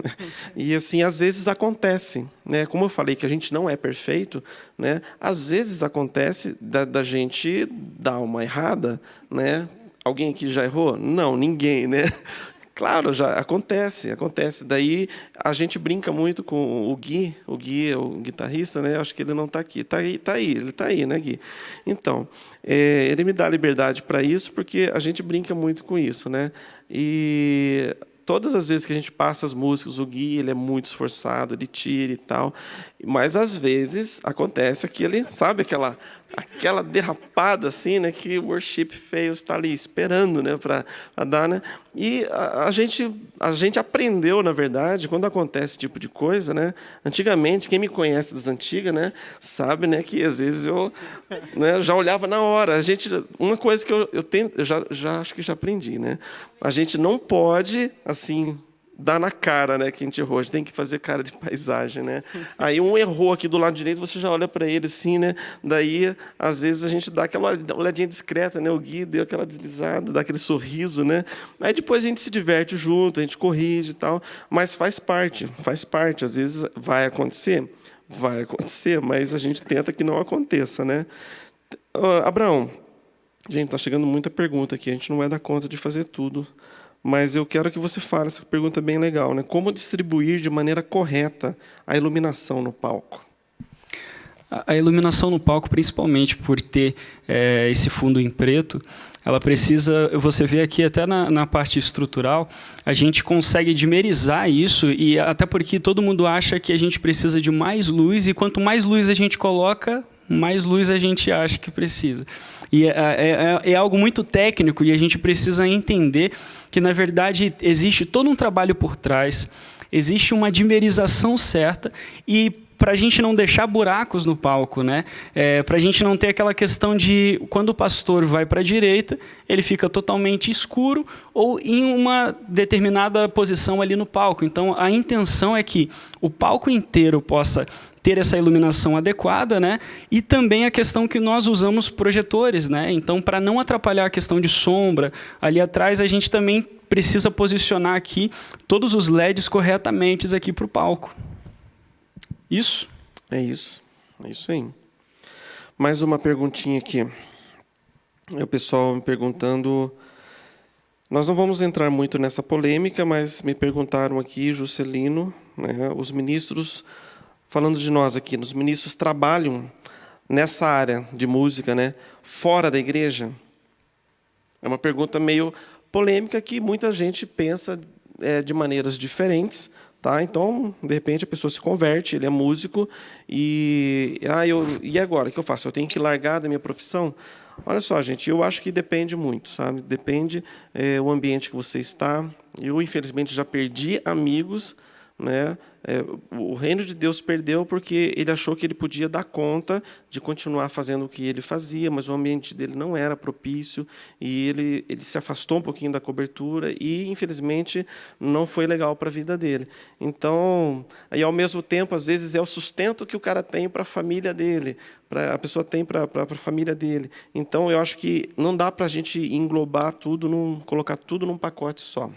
E assim, às vezes acontece, né? Como eu falei que a gente não é perfeito, né? Às vezes acontece da gente dar uma errada, né? Alguém aqui já errou? Não, ninguém, né? Claro, já acontece. Daí a gente brinca muito com o Gui, o guitarrista, né? Acho que ele não está aqui. Ele está aí, né, Gui? Então, ele me dá liberdade para isso, porque a gente brinca muito com isso, né? E todas as vezes que a gente passa as músicas, o Gui, ele é muito esforçado, ele tira e tal, mas às vezes acontece aquele, sabe, aquela derrapada assim, né, que o worship fails está ali esperando, né, para dar, né? E a gente aprendeu, na verdade, quando acontece esse tipo de coisa, né? Antigamente, quem me conhece das antigas, né, sabe, né, que às vezes eu, né, já olhava na hora. Uma coisa que eu tenho, eu já acho que já aprendi, né? A gente não pode assim dá na cara, né, que a gente errou. A gente tem que fazer cara de paisagem, né? Aí um errou aqui do lado direito, você já olha para ele assim, né? Daí, às vezes, a gente dá aquela olhadinha discreta, né? O Gui deu aquela deslizada, dá aquele sorriso, né? Aí depois a gente se diverte junto, a gente corrige e tal, mas faz parte. Às vezes vai acontecer, mas a gente tenta que não aconteça, né? Abraão, gente, está chegando muita pergunta aqui, a gente não vai dar conta de fazer tudo. Mas eu quero que você fale, essa pergunta é bem legal, né? Como distribuir de maneira correta a iluminação no palco? A iluminação no palco, principalmente por ter esse fundo em preto, ela precisa, você vê aqui até na parte estrutural, a gente consegue dimerizar isso, e até porque todo mundo acha que a gente precisa de mais luz, e quanto mais luz a gente coloca, mais luz a gente acha que precisa. E é algo muito técnico, e a gente precisa entender que, na verdade, existe todo um trabalho por trás, existe uma dimerização certa, e para a gente não deixar buracos no palco, né? Para a gente não ter aquela questão de, quando o pastor vai para a direita, ele fica totalmente escuro ou em uma determinada posição ali no palco. Então, a intenção é que o palco inteiro possa ter essa iluminação adequada, né? E também a questão que nós usamos projetores, né? Então, para não atrapalhar a questão de sombra, ali atrás a gente também precisa posicionar aqui todos os LEDs corretamente aqui para o palco. Isso? É isso aí. Mais uma perguntinha aqui. O pessoal me perguntando... Nós não vamos entrar muito nessa polêmica, mas me perguntaram aqui, Juscelino, né, os ministros... Falando de nós aqui, os ministros trabalham nessa área de música, né, fora da igreja? É uma pergunta meio polêmica que muita gente pensa de maneiras diferentes, tá? Então, de repente, a pessoa se converte, ele é músico, e agora, o que eu faço? Eu tenho que largar da minha profissão? Olha só, gente, eu acho que depende muito, sabe? Depende o ambiente que você está. Eu, infelizmente, já perdi amigos, né, O reino de Deus perdeu porque ele achou que ele podia dar conta de continuar fazendo o que ele fazia, mas o ambiente dele não era propício, e ele se afastou um pouquinho da cobertura e, infelizmente, não foi legal para a vida dele. Então, aí, ao mesmo tempo, às vezes, é o sustento que o cara tem para a família dele, a pessoa tem para a família dele. Então, eu acho que não dá para a gente englobar tudo, colocar tudo num pacote só.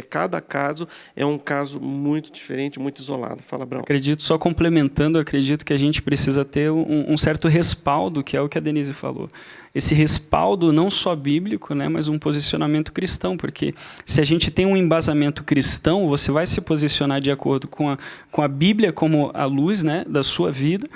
Cada caso é um caso muito diferente, muito isolado. Fala, Brão. Só complementando, acredito que a gente precisa ter um certo respaldo, que é o que a Denise falou. Esse respaldo não só bíblico, né, mas um posicionamento cristão, porque se a gente tem um embasamento cristão, você vai se posicionar de acordo com a Bíblia como a luz, né, da sua vida,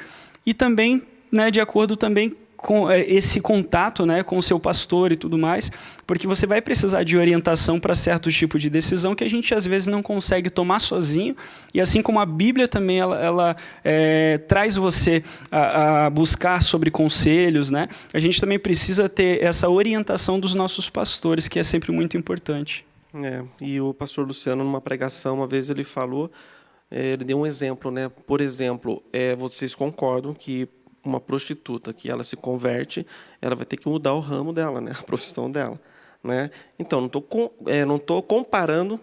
e também, né, de acordo também com esse contato, né, com o seu pastor e tudo mais, porque você vai precisar de orientação para certo tipo de decisão que a gente às vezes não consegue tomar sozinho, e assim como a Bíblia também ela traz você a buscar sobre conselhos, né, a gente também precisa ter essa orientação dos nossos pastores, que é sempre muito importante. E o pastor Luciano, numa pregação, uma vez ele falou, ele deu um exemplo, né? Por exemplo, vocês concordam que uma prostituta que ela se converte, ela vai ter que mudar o ramo dela, né? A profissão dela, né? Então, não tô comparando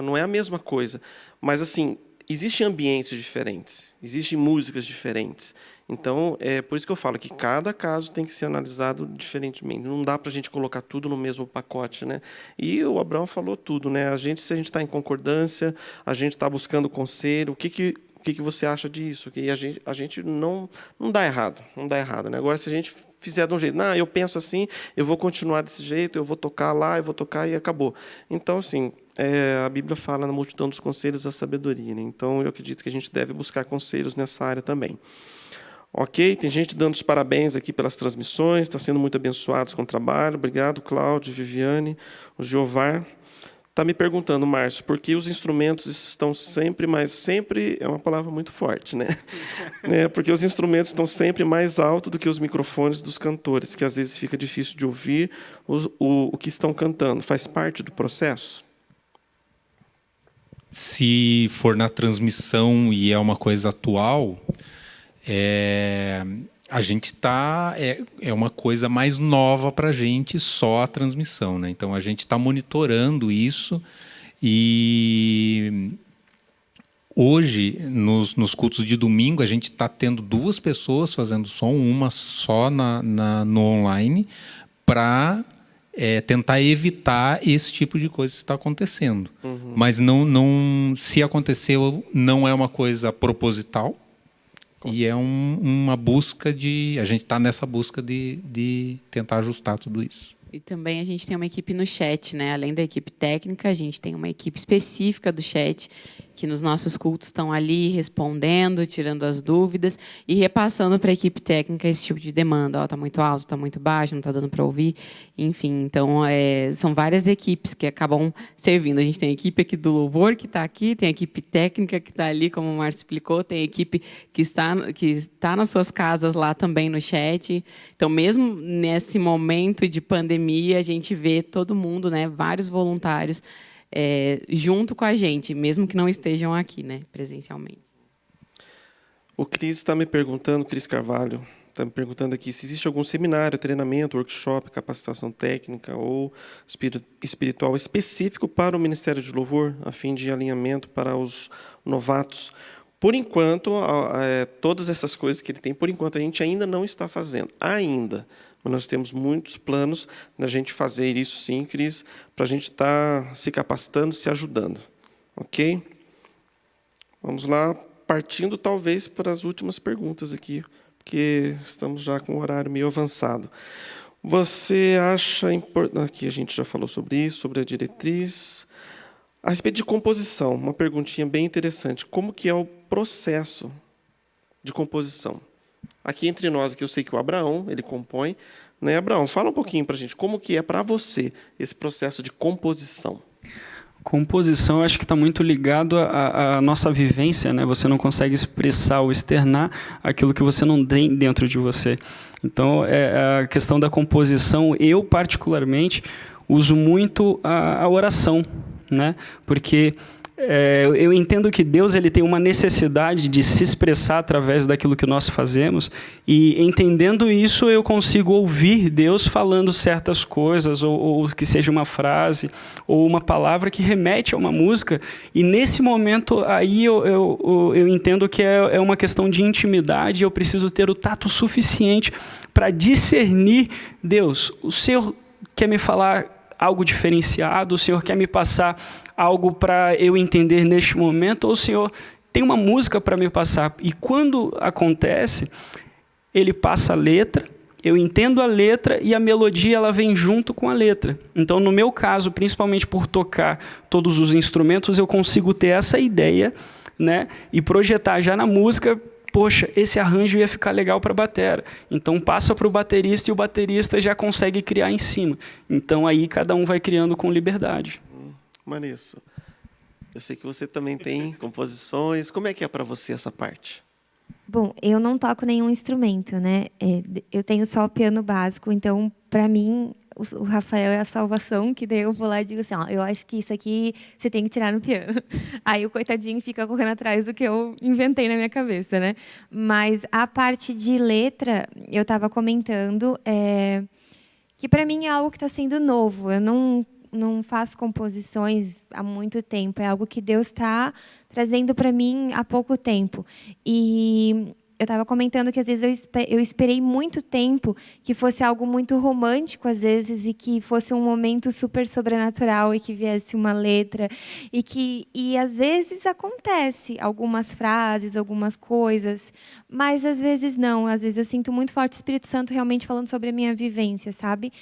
não é a mesma coisa, mas assim, existem ambientes diferentes, existem músicas diferentes. Então, é por isso que eu falo que cada caso tem que ser analisado diferentemente. Não dá para a gente colocar tudo no mesmo pacote, né? E o Abraão falou tudo, né? Se a gente está em concordância, a gente está buscando conselho, o que você acha disso? Que a gente não dá errado, não dá errado, né? Agora, se a gente fizer de um jeito, eu penso assim, eu vou continuar desse jeito, eu vou tocar lá, eu vou tocar e acabou. Então, assim, a Bíblia fala na multidão dos conselhos a sabedoria, né? Então, eu acredito que a gente deve buscar conselhos nessa área também. Ok? Tem gente dando os parabéns aqui pelas transmissões, está sendo muito abençoados com o trabalho. Obrigado, Cláudio, Viviane, o Jeová. Está me perguntando, Márcio, por que os instrumentos estão sempre é uma palavra muito forte, né? Porque os instrumentos estão sempre mais alto do que os microfones dos cantores, que às vezes fica difícil de ouvir o que estão cantando. Faz parte do processo? Se for na transmissão e é uma coisa atual, a gente está é uma coisa mais nova para a gente, só a transmissão, né? Então a gente está monitorando isso, e hoje nos cultos de domingo a gente está tendo 2 pessoas fazendo som, uma só no online, para tentar evitar esse tipo de coisa que está acontecendo. Uhum. Mas se aconteceu, não é uma coisa proposital. E é uma busca a gente está nessa busca de tentar ajustar tudo isso. E também a gente tem uma equipe no chat, né? Além da equipe técnica, a gente tem uma equipe específica do chat, que nos nossos cultos estão ali respondendo, tirando as dúvidas e repassando para a equipe técnica esse tipo de demanda. Está muito alto, está muito baixo, não está dando para ouvir. Enfim, então, são várias equipes que acabam servindo. A gente tem a equipe aqui do louvor que está aqui, tem a equipe técnica que está ali, como o Márcio explicou, tem a equipe que está nas suas casas lá também no chat. Então, mesmo nesse momento de pandemia, a gente vê todo mundo, né, vários voluntários, junto com a gente, mesmo que não estejam aqui, né, presencialmente. O Cris está me perguntando, Cris Carvalho, está me perguntando aqui se existe algum seminário, treinamento, workshop, capacitação técnica ou espiritual específico para o Ministério de Louvor, a fim de alinhamento para os novatos. Por enquanto, todas essas coisas que ele tem, por enquanto, a gente ainda não está fazendo. Ainda. Mas nós temos muitos planos da gente fazer isso, sim, Cris, para a gente estar se capacitando, se ajudando. Ok? Vamos lá, partindo talvez para as últimas perguntas aqui, porque estamos já com o horário meio avançado. Você acha importante... Aqui a gente já falou sobre isso, sobre a diretriz. A respeito de composição, uma perguntinha bem interessante. Como que é o processo de composição? Aqui entre nós, aqui eu sei que o Abraão, ele compõe, né? Abraão, fala um pouquinho para a gente, como que é para você esse processo de composição? Composição, eu acho que está muito ligado à nossa vivência, né? Você não consegue expressar ou externar aquilo que você não tem dentro de você. Então, a questão da composição, eu particularmente uso muito a oração, né? Porque eu entendo que Deus ele tem uma necessidade de se expressar através daquilo que nós fazemos, e entendendo isso eu consigo ouvir Deus falando certas coisas, ou que seja uma frase ou uma palavra que remete a uma música, e nesse momento aí eu entendo que é uma questão de intimidade, eu preciso ter o tato suficiente para discernir: Deus, o Senhor quer me falar algo diferenciado, o Senhor quer me passar algo para eu entender neste momento, ou o Senhor tem uma música para me passar. E quando acontece, ele passa a letra, eu entendo a letra e a melodia ela vem junto com a letra. Então, no meu caso, principalmente por tocar todos os instrumentos, eu consigo ter essa ideia, né, e projetar já na música: poxa, esse arranjo ia ficar legal para a batera. Então passa para o baterista e o baterista já consegue criar em cima. Então aí cada um vai criando com liberdade. Marissa, eu sei que você também tem composições. Como é que é para você essa parte? Bom, eu não toco nenhum instrumento, né? Eu tenho só o piano básico, então, para mim, o Rafael é a salvação, que daí eu vou lá e digo assim: ó, eu acho que isso aqui você tem que tirar no piano. Aí o coitadinho fica correndo atrás do que eu inventei na minha cabeça, né? Mas a parte de letra, eu estava comentando, que para mim é algo que está sendo novo. Eu não faço composições há muito tempo, é algo que Deus está trazendo para mim há pouco tempo. E eu estava comentando que às vezes eu esperei muito tempo que fosse algo muito romântico, às vezes, e que fosse um momento super sobrenatural e que viesse uma letra, e às vezes acontece algumas frases, algumas coisas, mas às vezes não. Às vezes eu sinto muito forte o Espírito Santo realmente falando sobre a minha vivência, sabe?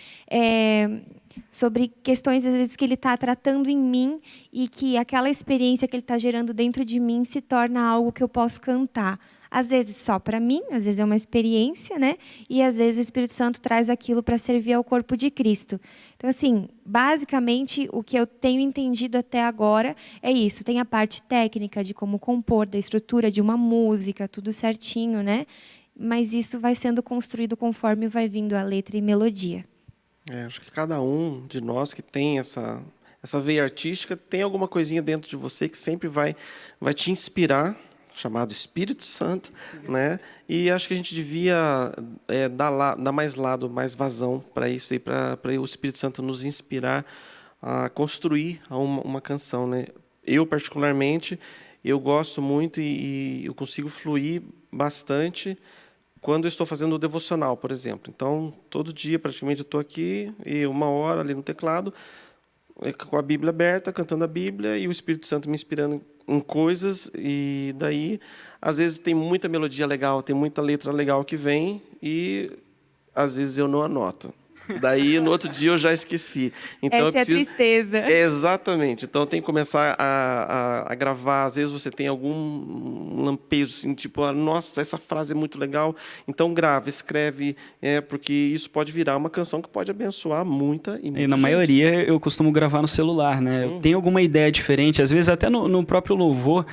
Sobre questões, às vezes, que ele está tratando em mim, e que aquela experiência que ele está gerando dentro de mim se torna algo que eu posso cantar. Às vezes só para mim, às vezes é uma experiência, né? E às vezes o Espírito Santo traz aquilo para servir ao corpo de Cristo. Então, assim, basicamente, o que eu tenho entendido até agora é isso. Tem a parte técnica de como compor, da estrutura de uma música, tudo certinho, né? Mas isso vai sendo construído conforme vai vindo a letra e melodia. Acho que cada um de nós que tem essa veia artística tem alguma coisinha dentro de você que sempre vai te inspirar, chamado Espírito Santo, né? E acho que a gente devia dar mais vazão para isso, para o Espírito Santo nos inspirar a construir uma canção, né? Eu, particularmente, eu gosto muito e eu consigo fluir bastante quando eu estou fazendo o devocional, por exemplo. Então, todo dia, praticamente, eu estou aqui, e 1 hora ali no teclado, com a Bíblia aberta, cantando a Bíblia, e o Espírito Santo me inspirando em coisas, e daí, às vezes, tem muita melodia legal, tem muita letra legal que vem, e às vezes eu não anoto. Daí, no outro dia, eu já esqueci. Então, essa é a tristeza. Exatamente. Então, tem que começar a gravar. Às vezes, você tem algum lampejo, assim, tipo, nossa, essa frase é muito legal. Então, grava, escreve, porque isso pode virar uma canção que pode abençoar muita e na gente. maioria, eu costumo gravar no celular, né? Eu tenho alguma ideia diferente. Às vezes, até no próprio louvor,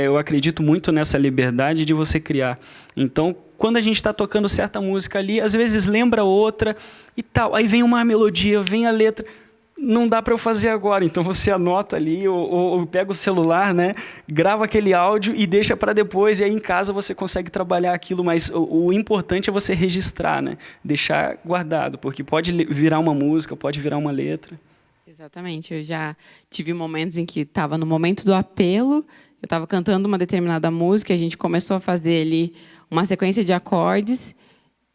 eu acredito muito nessa liberdade de você criar. Então, quando a gente está tocando certa música ali, às vezes lembra outra e tal. Aí vem uma melodia, vem a letra. Não dá para eu fazer agora. Então você anota ali ou pega o celular, né? Grava aquele áudio e deixa para depois. E aí em casa você consegue trabalhar aquilo. Mas o importante é você registrar, né? Deixar guardado, porque pode virar uma música, pode virar uma letra. Exatamente. Eu já tive momentos em que estava no momento do apelo, eu estava cantando uma determinada música, a gente começou a fazer ali uma sequência de acordes,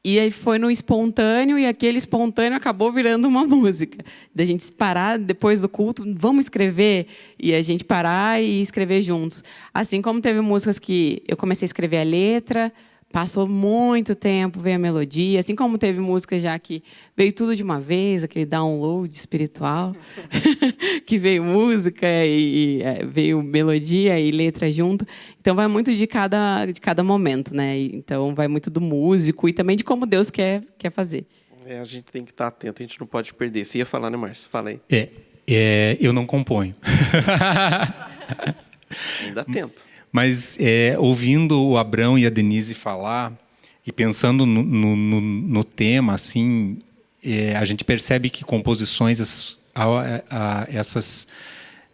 e aí foi no espontâneo, e aquele espontâneo acabou virando uma música. Da gente parar depois do culto, vamos escrever, e a gente parar e escrever juntos. Assim como teve músicas que eu comecei a escrever a letra, passou muito tempo, veio a melodia, assim como teve música já que veio tudo de uma vez, aquele download espiritual, que veio música e veio melodia e letra junto. Então vai muito de cada momento, né? Então vai muito do músico e também de como Deus quer fazer. A gente tem que estar atento, a gente não pode perder. Você ia falar, né, Márcio? Fala aí. Eu não componho. Ainda dá tempo. Mas ouvindo o Abrão e a Denise falar e pensando no tema, assim, a gente percebe que composições, essas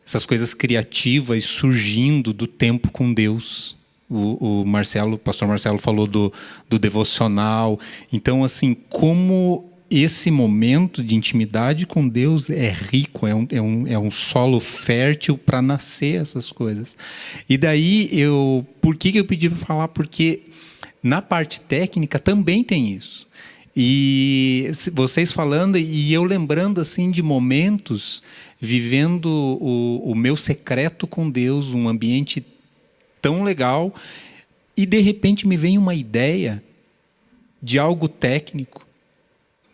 essas coisas criativas surgindo do tempo com Deus. O pastor Marcelo falou do devocional. Então, assim, como esse momento de intimidade com Deus é rico, é um solo fértil para nascer essas coisas. E daí, por que eu pedi para falar? Porque na parte técnica também tem isso. E vocês falando, e eu lembrando assim de momentos, vivendo o meu secreto com Deus, um ambiente tão legal, e de repente me vem uma ideia de algo técnico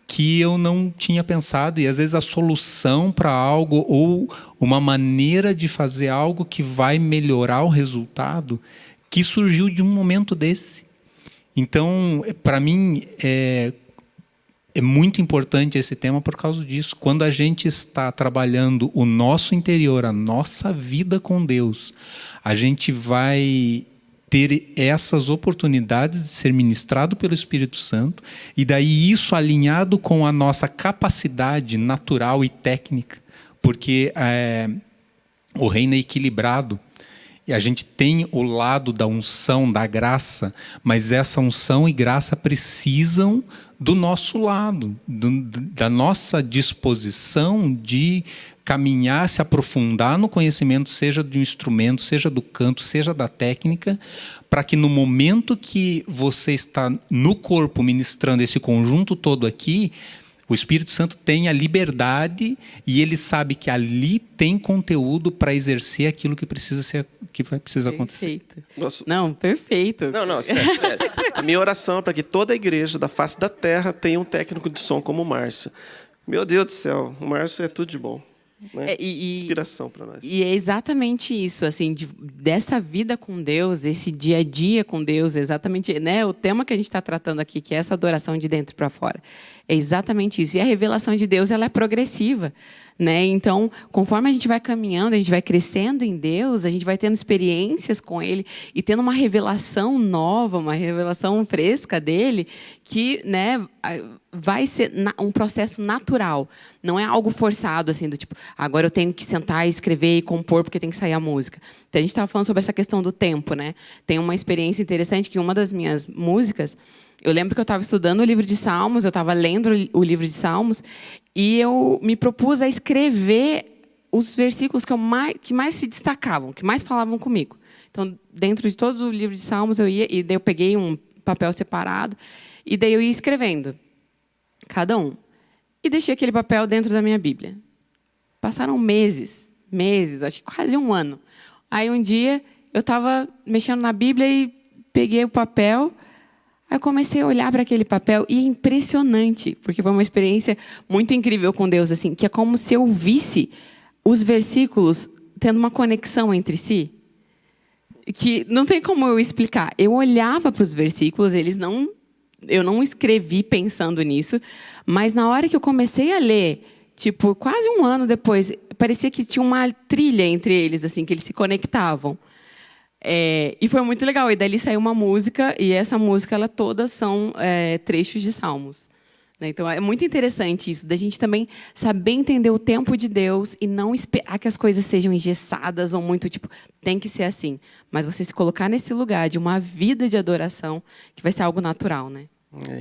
que eu não tinha pensado, e às vezes a solução para algo ou uma maneira de fazer algo que vai melhorar o resultado, que surgiu de um momento desse. Então, para mim, é muito importante esse tema por causa disso. Quando a gente está trabalhando o nosso interior, a nossa vida com Deus, a gente vai ter essas oportunidades de ser ministrado pelo Espírito Santo, e daí isso alinhado com a nossa capacidade natural e técnica, porque o reino é equilibrado. E a gente tem o lado da unção, da graça, mas essa unção e graça precisam do nosso lado, da nossa disposição de caminhar, se aprofundar no conhecimento, seja do instrumento, seja do canto, seja da técnica, para que no momento que você está no corpo ministrando esse conjunto todo aqui, o Espírito Santo tem a liberdade e ele sabe que ali tem conteúdo para exercer aquilo que vai precisar acontecer. Perfeito. Nossa. Não, perfeito. Não, sério. A minha oração é para que toda a igreja da face da terra tenha um técnico de som como o Márcio. Meu Deus do céu, o Márcio é tudo de bom. Né? Inspiração para nós. E é exatamente isso, assim, dessa vida com Deus, esse dia a dia com Deus, exatamente, né? O tema que a gente está tratando aqui, que é essa adoração de dentro para fora, é exatamente isso. E a revelação de Deus, ela é progressiva, né? Então, conforme a gente vai caminhando, a gente vai crescendo em Deus, a gente vai tendo experiências com Ele e tendo uma revelação nova, uma revelação fresca dele, que, né, vai ser um processo natural. Não é algo forçado, assim, do tipo, agora eu tenho que sentar e escrever e compor porque tem que sair a música. Então, a gente estava falando sobre essa questão do tempo, né? Tem uma experiência interessante que uma das minhas músicas, eu lembro que eu estava estudando o livro de Salmos, eu estava lendo o livro de Salmos, e eu me propus a escrever os versículos que mais se destacavam, que mais falavam comigo. Então, dentro de todo o livro de Salmos, e daí eu peguei um papel separado, e daí eu ia escrevendo, cada um. E deixei aquele papel dentro da minha Bíblia. Passaram meses, acho que quase um ano. Aí, um dia, eu estava mexendo na Bíblia e peguei o papel. Aí eu comecei a olhar para aquele papel e é impressionante, porque foi uma experiência muito incrível com Deus, assim, que é como se eu visse os versículos tendo uma conexão entre si, que não tem como eu explicar. Eu olhava para os versículos, eu não escrevi pensando nisso, mas na hora que eu comecei a ler, tipo, quase um ano depois, parecia que tinha uma trilha entre eles, assim, que eles se conectavam. E foi muito legal. E dali saiu uma música, e essa música, ela todas são trechos de Salmos. Então, é muito interessante isso, da gente também saber entender o tempo de Deus e não esperar que as coisas sejam engessadas ou muito, tipo, tem que ser assim. Mas você se colocar nesse lugar de uma vida de adoração, que vai ser algo natural, né?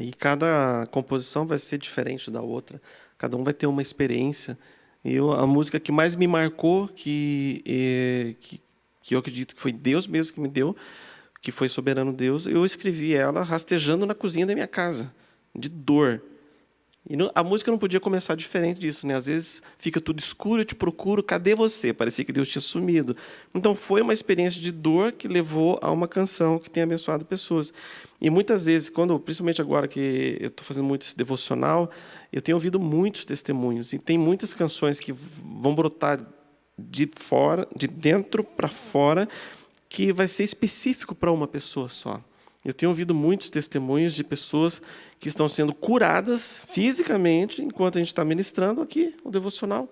E cada composição vai ser diferente da outra. Cada um vai ter uma experiência. E a música que mais me marcou, que eu acredito que foi Deus mesmo que me deu, que foi Soberano Deus, eu escrevi ela rastejando na cozinha da minha casa, de dor. E a música não podia começar diferente disso, né? Às vezes fica tudo escuro, eu te procuro, cadê você? Parecia que Deus tinha sumido. Então foi uma experiência de dor que levou a uma canção que tem abençoado pessoas. E muitas vezes, principalmente agora que eu estou fazendo muito esse devocional, eu tenho ouvido muitos testemunhos, e tem muitas canções que vão brotar de dentro para fora, que vai ser específico para uma pessoa só. Eu tenho ouvido muitos testemunhos de pessoas que estão sendo curadas fisicamente enquanto a gente está ministrando aqui o devocional.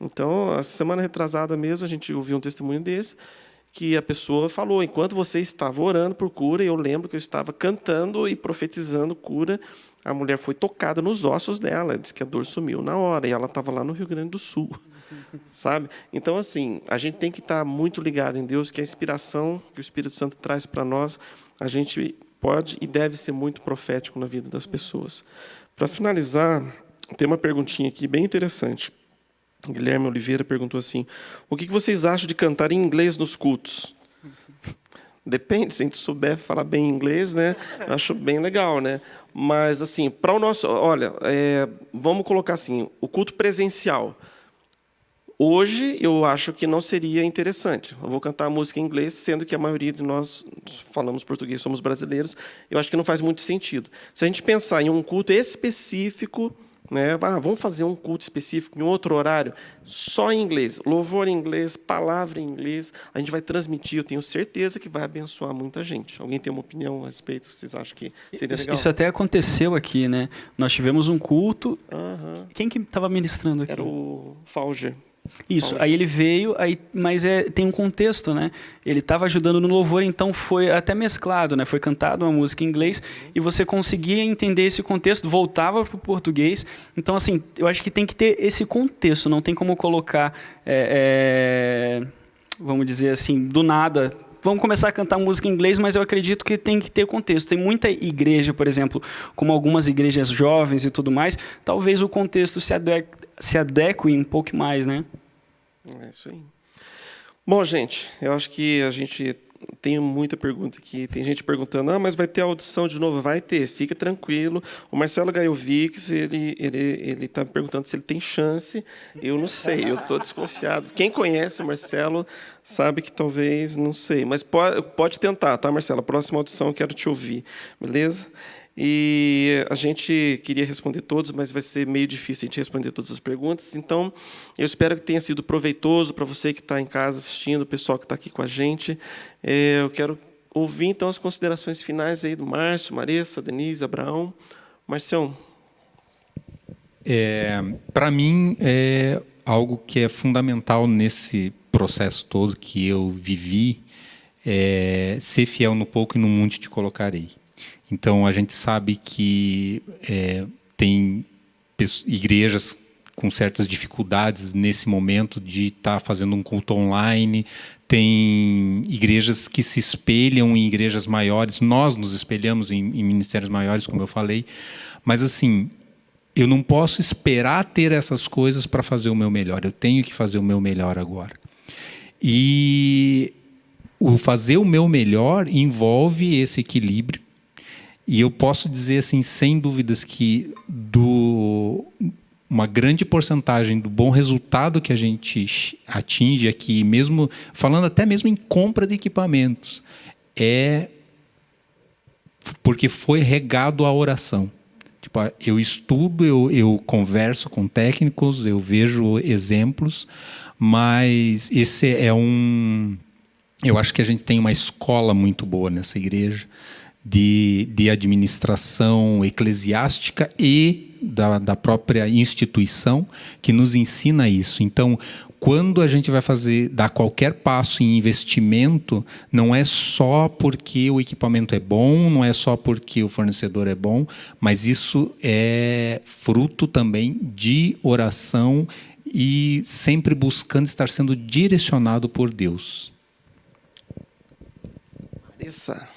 Então, a semana retrasada mesmo, a gente ouviu um testemunho desse, que a pessoa falou, enquanto você estava orando por cura, eu lembro que eu estava cantando e profetizando cura, a mulher foi tocada nos ossos dela, disse que a dor sumiu na hora, e ela estava lá no Rio Grande do Sul. sabe? Então, assim, a gente tem que estar muito ligado em Deus, que a inspiração que o Espírito Santo traz para nós, a gente pode e deve ser muito profético na vida das pessoas. Para finalizar, tem uma perguntinha aqui bem interessante. Guilherme Oliveira perguntou assim: o que vocês acham de cantar em inglês nos cultos? Depende, se a gente souber falar bem inglês, né? Eu acho bem legal, né? Mas, assim, para o nosso... Olha, vamos colocar assim, o culto presencial. Hoje, eu acho que não seria interessante. Eu vou cantar música em inglês, sendo que a maioria de nós falamos português, somos brasileiros. Eu acho que não faz muito sentido. Se a gente pensar em um culto específico, né? Vamos fazer um culto específico em outro horário, só em inglês, louvor em inglês, palavra em inglês, a gente vai transmitir, eu tenho certeza que vai abençoar muita gente. Alguém tem uma opinião a respeito? Vocês acham que seria legal? Isso até aconteceu aqui, né? Nós tivemos um culto. Quem que estava ministrando aqui? Era o Fauger. Isso, aí ele veio, mas tem um contexto, né? Ele estava ajudando no louvor, então foi até mesclado, né? Foi cantada uma música em inglês e você conseguia entender esse contexto, voltava para o português. Então, assim, eu acho que tem que ter esse contexto, não tem como colocar, vamos dizer assim, do nada. Vamos começar a cantar música em inglês, mas eu acredito que tem que ter contexto. Tem muita igreja, por exemplo, como algumas igrejas jovens e tudo mais, talvez o contexto se adeque um pouco mais, né? É isso aí. Bom, gente, eu acho que a gente tem muita pergunta aqui. Tem gente perguntando, mas vai ter audição de novo? Vai ter, fica tranquilo. O Marcelo Gaiovics, ele está me perguntando se ele tem chance. Eu não sei, eu estou desconfiado. Quem conhece o Marcelo sabe que talvez, não sei. Mas pode tentar, tá, Marcelo? A próxima audição eu quero te ouvir, beleza? E a gente queria responder todos, mas vai ser meio difícil a gente responder todas as perguntas. Então, eu espero que tenha sido proveitoso para você que está em casa assistindo, o pessoal que está aqui com a gente. Eu quero ouvir, então, as considerações finais aí do Márcio, Marissa, Denise, Abraão. Marcião. Para mim, é algo que é fundamental nesse processo todo que eu vivi, ser fiel no pouco e no muito te colocarei. Então, a gente sabe que tem igrejas com certas dificuldades nesse momento de estar fazendo um culto online, tem igrejas que se espelham em igrejas maiores, nós nos espelhamos em ministérios maiores, como eu falei, mas assim, eu não posso esperar ter essas coisas para fazer o meu melhor, eu tenho que fazer o meu melhor agora. E o fazer o meu melhor envolve esse equilíbrio. E eu posso dizer assim, sem dúvidas, que uma grande porcentagem do bom resultado que a gente atinge aqui, mesmo falando até mesmo em compra de equipamentos, é porque foi regado à oração. Tipo, eu estudo, eu converso com técnicos, eu vejo exemplos, mas esse eu acho que a gente tem uma escola muito boa nessa igreja, de administração eclesiástica e da própria instituição que nos ensina isso. Então, quando a gente vai dar qualquer passo em investimento, não é só porque o equipamento é bom, não é só porque o fornecedor é bom, mas isso é fruto também de oração e sempre buscando estar sendo direcionado por Deus. Marissa.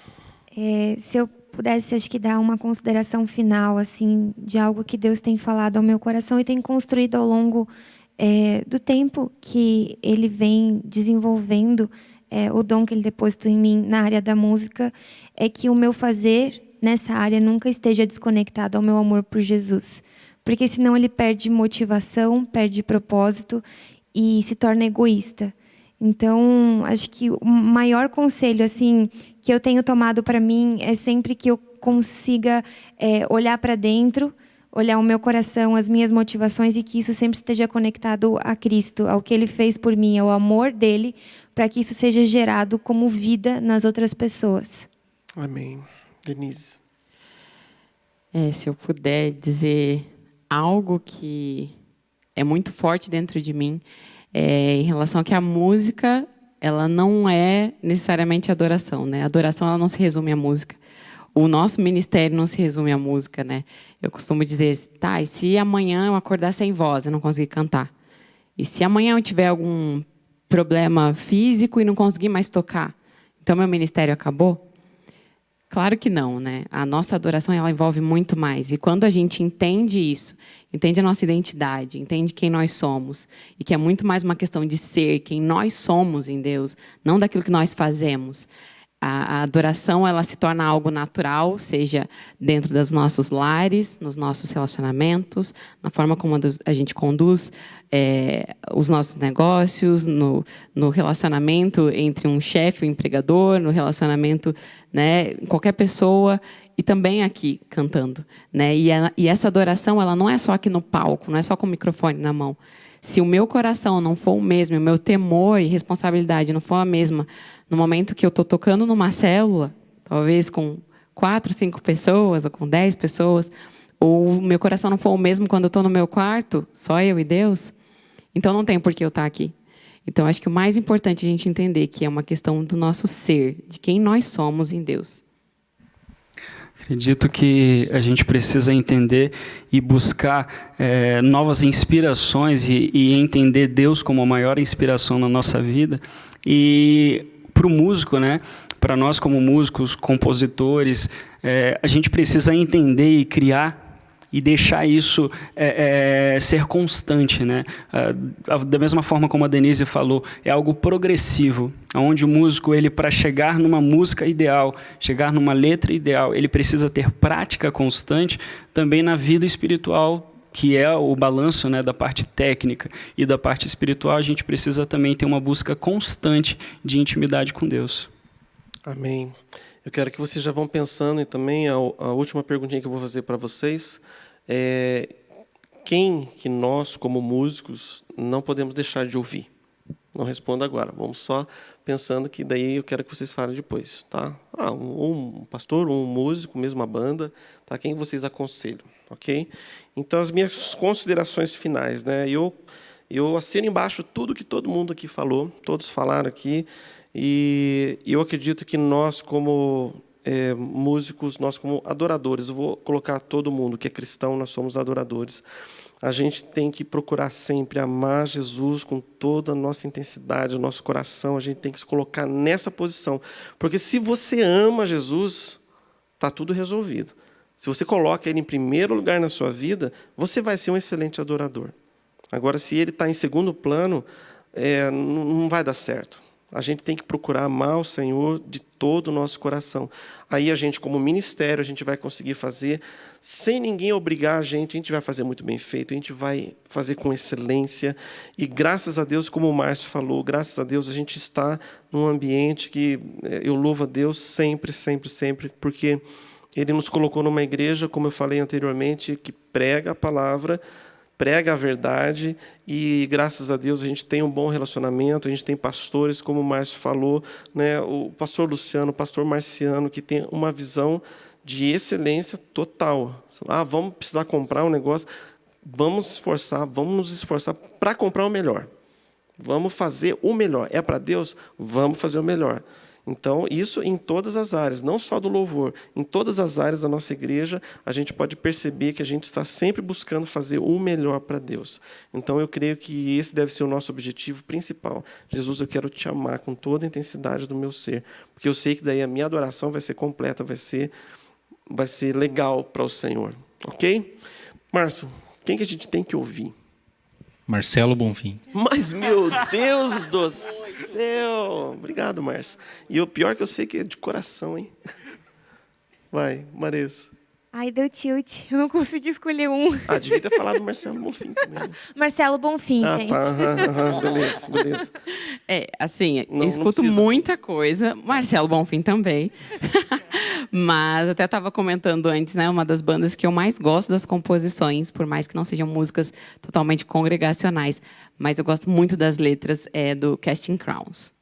Se eu pudesse, acho que dar uma consideração final assim de algo que Deus tem falado ao meu coração e tem construído ao longo do tempo que Ele vem desenvolvendo o dom que Ele depositou em mim na área da música, é que o meu fazer nessa área nunca esteja desconectado ao meu amor por Jesus, porque senão ele perde motivação, perde propósito e se torna egoísta. Então, acho que o maior conselho assim que eu tenho tomado para mim é sempre que eu consiga olhar para dentro, olhar o meu coração, as minhas motivações, e que isso sempre esteja conectado a Cristo, ao que Ele fez por mim, ao amor dEle, para que isso seja gerado como vida nas outras pessoas. Amém. Denise. Se eu puder dizer algo que é muito forte dentro de mim, em relação a que a música, ela não é necessariamente adoração, né? A adoração, ela não se resume à música. O nosso ministério não se resume à música, né? Eu costumo dizer, e se amanhã eu acordar sem voz, eu não conseguir cantar? E se amanhã eu tiver algum problema físico e não conseguir mais tocar, então meu ministério acabou? Claro que não, né? A nossa adoração ela envolve muito mais. E quando a gente entende isso, entende a nossa identidade, entende quem nós somos, e que é muito mais uma questão de ser quem nós somos em Deus, não daquilo que nós fazemos. A adoração ela se torna algo natural, seja dentro dos nossos lares, nos nossos relacionamentos, na forma como a gente conduz os nossos negócios, no relacionamento entre um chefe e um empregador, no relacionamento, né, qualquer pessoa, e também aqui cantando, né? E essa adoração ela não é só aqui no palco, não é só com o microfone na mão. Se o meu coração não for o mesmo, o meu temor e responsabilidade não for a mesma, no momento que eu estou tocando numa célula, talvez com 4, 5 pessoas, ou com 10 pessoas, ou o meu coração não for o mesmo quando eu estou no meu quarto, só eu e Deus, então não tem por que eu estar aqui. Então, acho que o mais importante é a gente entender que é uma questão do nosso ser, de quem nós somos em Deus. Acredito que a gente precisa entender e buscar novas inspirações e entender Deus como a maior inspiração na nossa vida. E para o músico, né, para nós como músicos, compositores, a gente precisa entender e criar e deixar isso ser constante, né? Da mesma forma como a Denise falou, é algo progressivo, onde o músico, ele para chegar numa música ideal, chegar numa letra ideal, ele precisa ter prática constante também na vida espiritual, que é o balanço, né, da parte técnica e da parte espiritual. A gente precisa também ter uma busca constante de intimidade com Deus. Amém. Eu quero que vocês já vão pensando, e também a última perguntinha que eu vou fazer para vocês é: quem que nós, como músicos, não podemos deixar de ouvir? Não responda agora, vamos só pensando, que daí eu quero que vocês falem depois, tá? Um pastor, um músico, mesmo a banda, tá? Quem vocês aconselham, ok? Então, as minhas considerações finais, né? Eu assino embaixo tudo que todo mundo aqui falou, todos falaram aqui, e eu acredito que nós, como músicos, nós como adoradores, eu vou colocar todo mundo que é cristão, nós somos adoradores. A gente tem que procurar sempre amar Jesus com toda a nossa intensidade, o nosso coração. A gente tem que se colocar nessa posição. Porque se você ama Jesus, está tudo resolvido. Se você coloca Ele em primeiro lugar na sua vida, você vai ser um excelente adorador. Agora, se Ele está em segundo plano, não vai dar certo. A gente tem que procurar amar o Senhor de todo o nosso coração. Aí a gente, como ministério, a gente vai conseguir fazer sem ninguém obrigar a gente vai fazer muito bem feito, a gente vai fazer com excelência. E graças a Deus, como o Márcio falou, graças a Deus a gente está num ambiente que eu louvo a Deus sempre, sempre, sempre, porque Ele nos colocou numa igreja, como eu falei anteriormente, que prega a palavra, prega a verdade, e graças a Deus a gente tem um bom relacionamento, a gente tem pastores, como o Márcio falou, né, o pastor Luciano, o pastor Marciano, que tem uma visão de excelência total. Vamos precisar comprar um negócio, vamos nos esforçar para comprar o melhor. Vamos fazer o melhor. É para Deus? Vamos fazer o melhor. Então, isso em todas as áreas, não só do louvor, em todas as áreas da nossa igreja, a gente pode perceber que a gente está sempre buscando fazer o melhor para Deus. Então, eu creio que esse deve ser o nosso objetivo principal. Jesus, eu quero te amar com toda a intensidade do meu ser, porque eu sei que daí a minha adoração vai ser completa, vai ser legal para o Senhor. Ok? Márcio, quem que a gente tem que ouvir? Marcelo Bonfim. Mas, meu Deus do céu! Obrigado, Márcio. E o pior que eu sei que é de coração, hein? Vai, Marisa. Ai, deu tilt. Eu não consegui escolher um. Devia ter falado Marcelo Bonfim também. Marcelo Bonfim, gente. Tá. Beleza. Assim, Não eu escuto precisa. muita coisa, Marcelo Bonfim também. Mas até estava comentando antes, né? Uma das bandas que eu mais gosto das composições, por mais que não sejam músicas totalmente congregacionais, mas eu gosto muito das letras do Casting Crowns.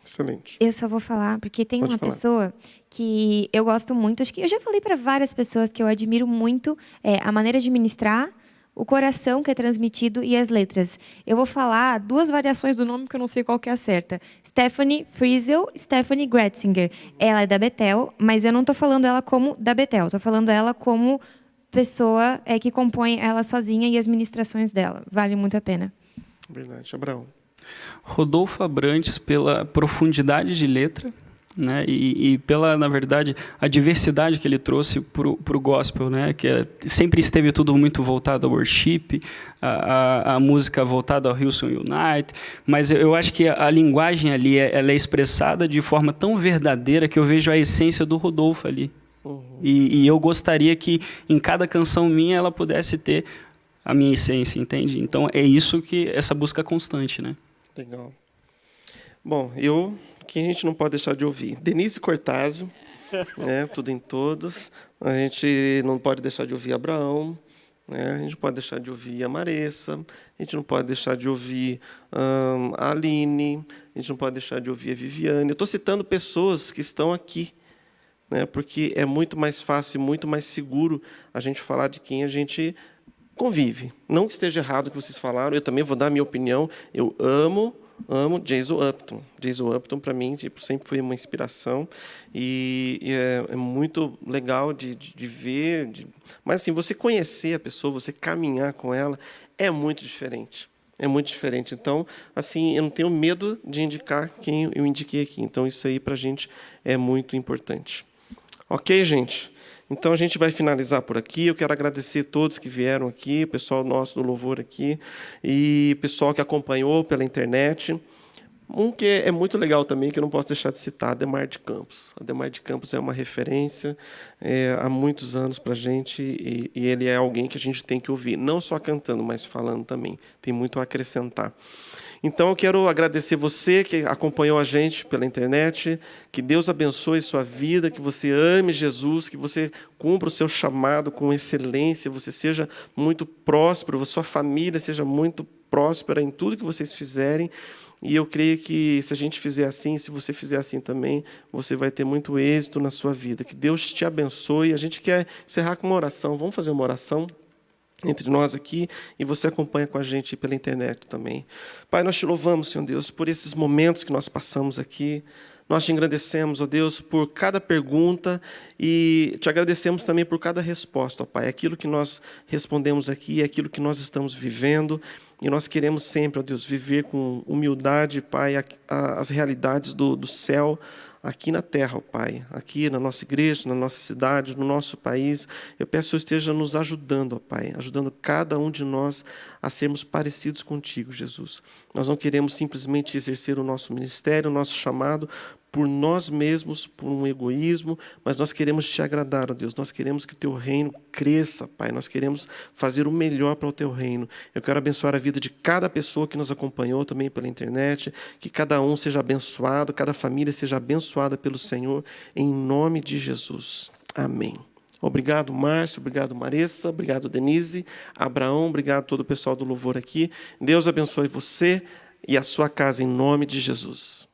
Excelente. Eu só vou falar, porque tem Pode uma falar. pessoa que eu gosto muito, acho que eu já falei para várias pessoas que eu admiro muito a maneira de ministrar, o coração que é transmitido e as letras. Eu vou falar 2 variações do nome que eu não sei qual que é a certa. Stephanie Friesel, Stephanie Gretzinger. Ela é da Bethel, mas eu não estou falando ela como da Bethel, estou falando ela como pessoa que compõe ela sozinha e as ministrações dela. Vale muito a pena. Verdade. Abraão. Rodolfo Abrantes, pela profundidade de letra, né, e pela, na verdade, a diversidade que ele trouxe para o gospel, né, que sempre esteve tudo muito voltado ao worship, a música voltada ao Hillsong United, mas eu acho que a linguagem ali ela é expressada de forma tão verdadeira que eu vejo a essência do Rodolfo ali. E eu gostaria que em cada canção minha ela pudesse ter a minha essência, entende? Então é isso que essa busca constante, né? Legal. Bom, que a gente não pode deixar de ouvir. Denise Cortázio, né, Tudo em Todos. A gente não pode deixar de ouvir Abraão. Né, a gente não pode deixar de ouvir a Maressa. A gente não pode deixar de ouvir a Aline. A gente não pode deixar de ouvir a Viviane. Eu estou citando pessoas que estão aqui, né, porque é muito mais fácil e muito mais seguro a gente falar de quem a gente convive. Não que esteja errado o que vocês falaram, eu também vou dar a minha opinião. Eu amo Jason Upton. Jason Upton, para mim, sempre foi uma inspiração. E é muito legal de ver. Mas, assim, você conhecer a pessoa, você caminhar com ela, é muito diferente. É muito diferente. Então, assim, eu não tenho medo de indicar quem eu indiquei aqui. Então, isso aí, para a gente, é muito importante. Ok, gente? Então, a gente vai finalizar por aqui. Eu quero agradecer a todos que vieram aqui, o pessoal nosso do Louvor aqui, e o pessoal que acompanhou pela internet. Um que é muito legal também, que eu não posso deixar de citar, Ademar de Campos. Ademar de Campos é uma referência há muitos anos para a gente, e ele é alguém que a gente tem que ouvir, não só cantando, mas falando também. Tem muito a acrescentar. Então, eu quero agradecer você que acompanhou a gente pela internet, que Deus abençoe sua vida, que você ame Jesus, que você cumpra o seu chamado com excelência, você seja muito próspero, sua família seja muito próspera em tudo que vocês fizerem. E eu creio que se a gente fizer assim, se você fizer assim também, você vai ter muito êxito na sua vida. Que Deus te abençoe. A gente quer encerrar com uma oração. Vamos fazer uma oração entre nós aqui, e você acompanha com a gente pela internet também. Pai, nós te louvamos, Senhor Deus, por esses momentos que nós passamos aqui. Nós te agradecemos, ó Deus, por cada pergunta e te agradecemos também por cada resposta, ó Pai. Aquilo que nós respondemos aqui é aquilo que nós estamos vivendo, e nós queremos sempre, ó Deus, viver com humildade, Pai, as realidades do céu aqui na terra, ó Pai, aqui na nossa igreja, na nossa cidade, no nosso país. Eu peço que o Senhor esteja nos ajudando, ó Pai, ajudando cada um de nós a sermos parecidos contigo, Jesus. Nós não queremos simplesmente exercer o nosso ministério, o nosso chamado, por nós mesmos, por um egoísmo, mas nós queremos te agradar, ó Deus. Nós queremos que o teu reino cresça, Pai. Nós queremos fazer o melhor para o teu reino. Eu quero abençoar a vida de cada pessoa que nos acompanhou também pela internet, que cada um seja abençoado, cada família seja abençoada pelo Senhor, em nome de Jesus. Amém. Obrigado, Márcio, obrigado, Maressa, obrigado, Denise, Abraão, obrigado a todo o pessoal do Louvor aqui. Deus abençoe você e a sua casa, em nome de Jesus.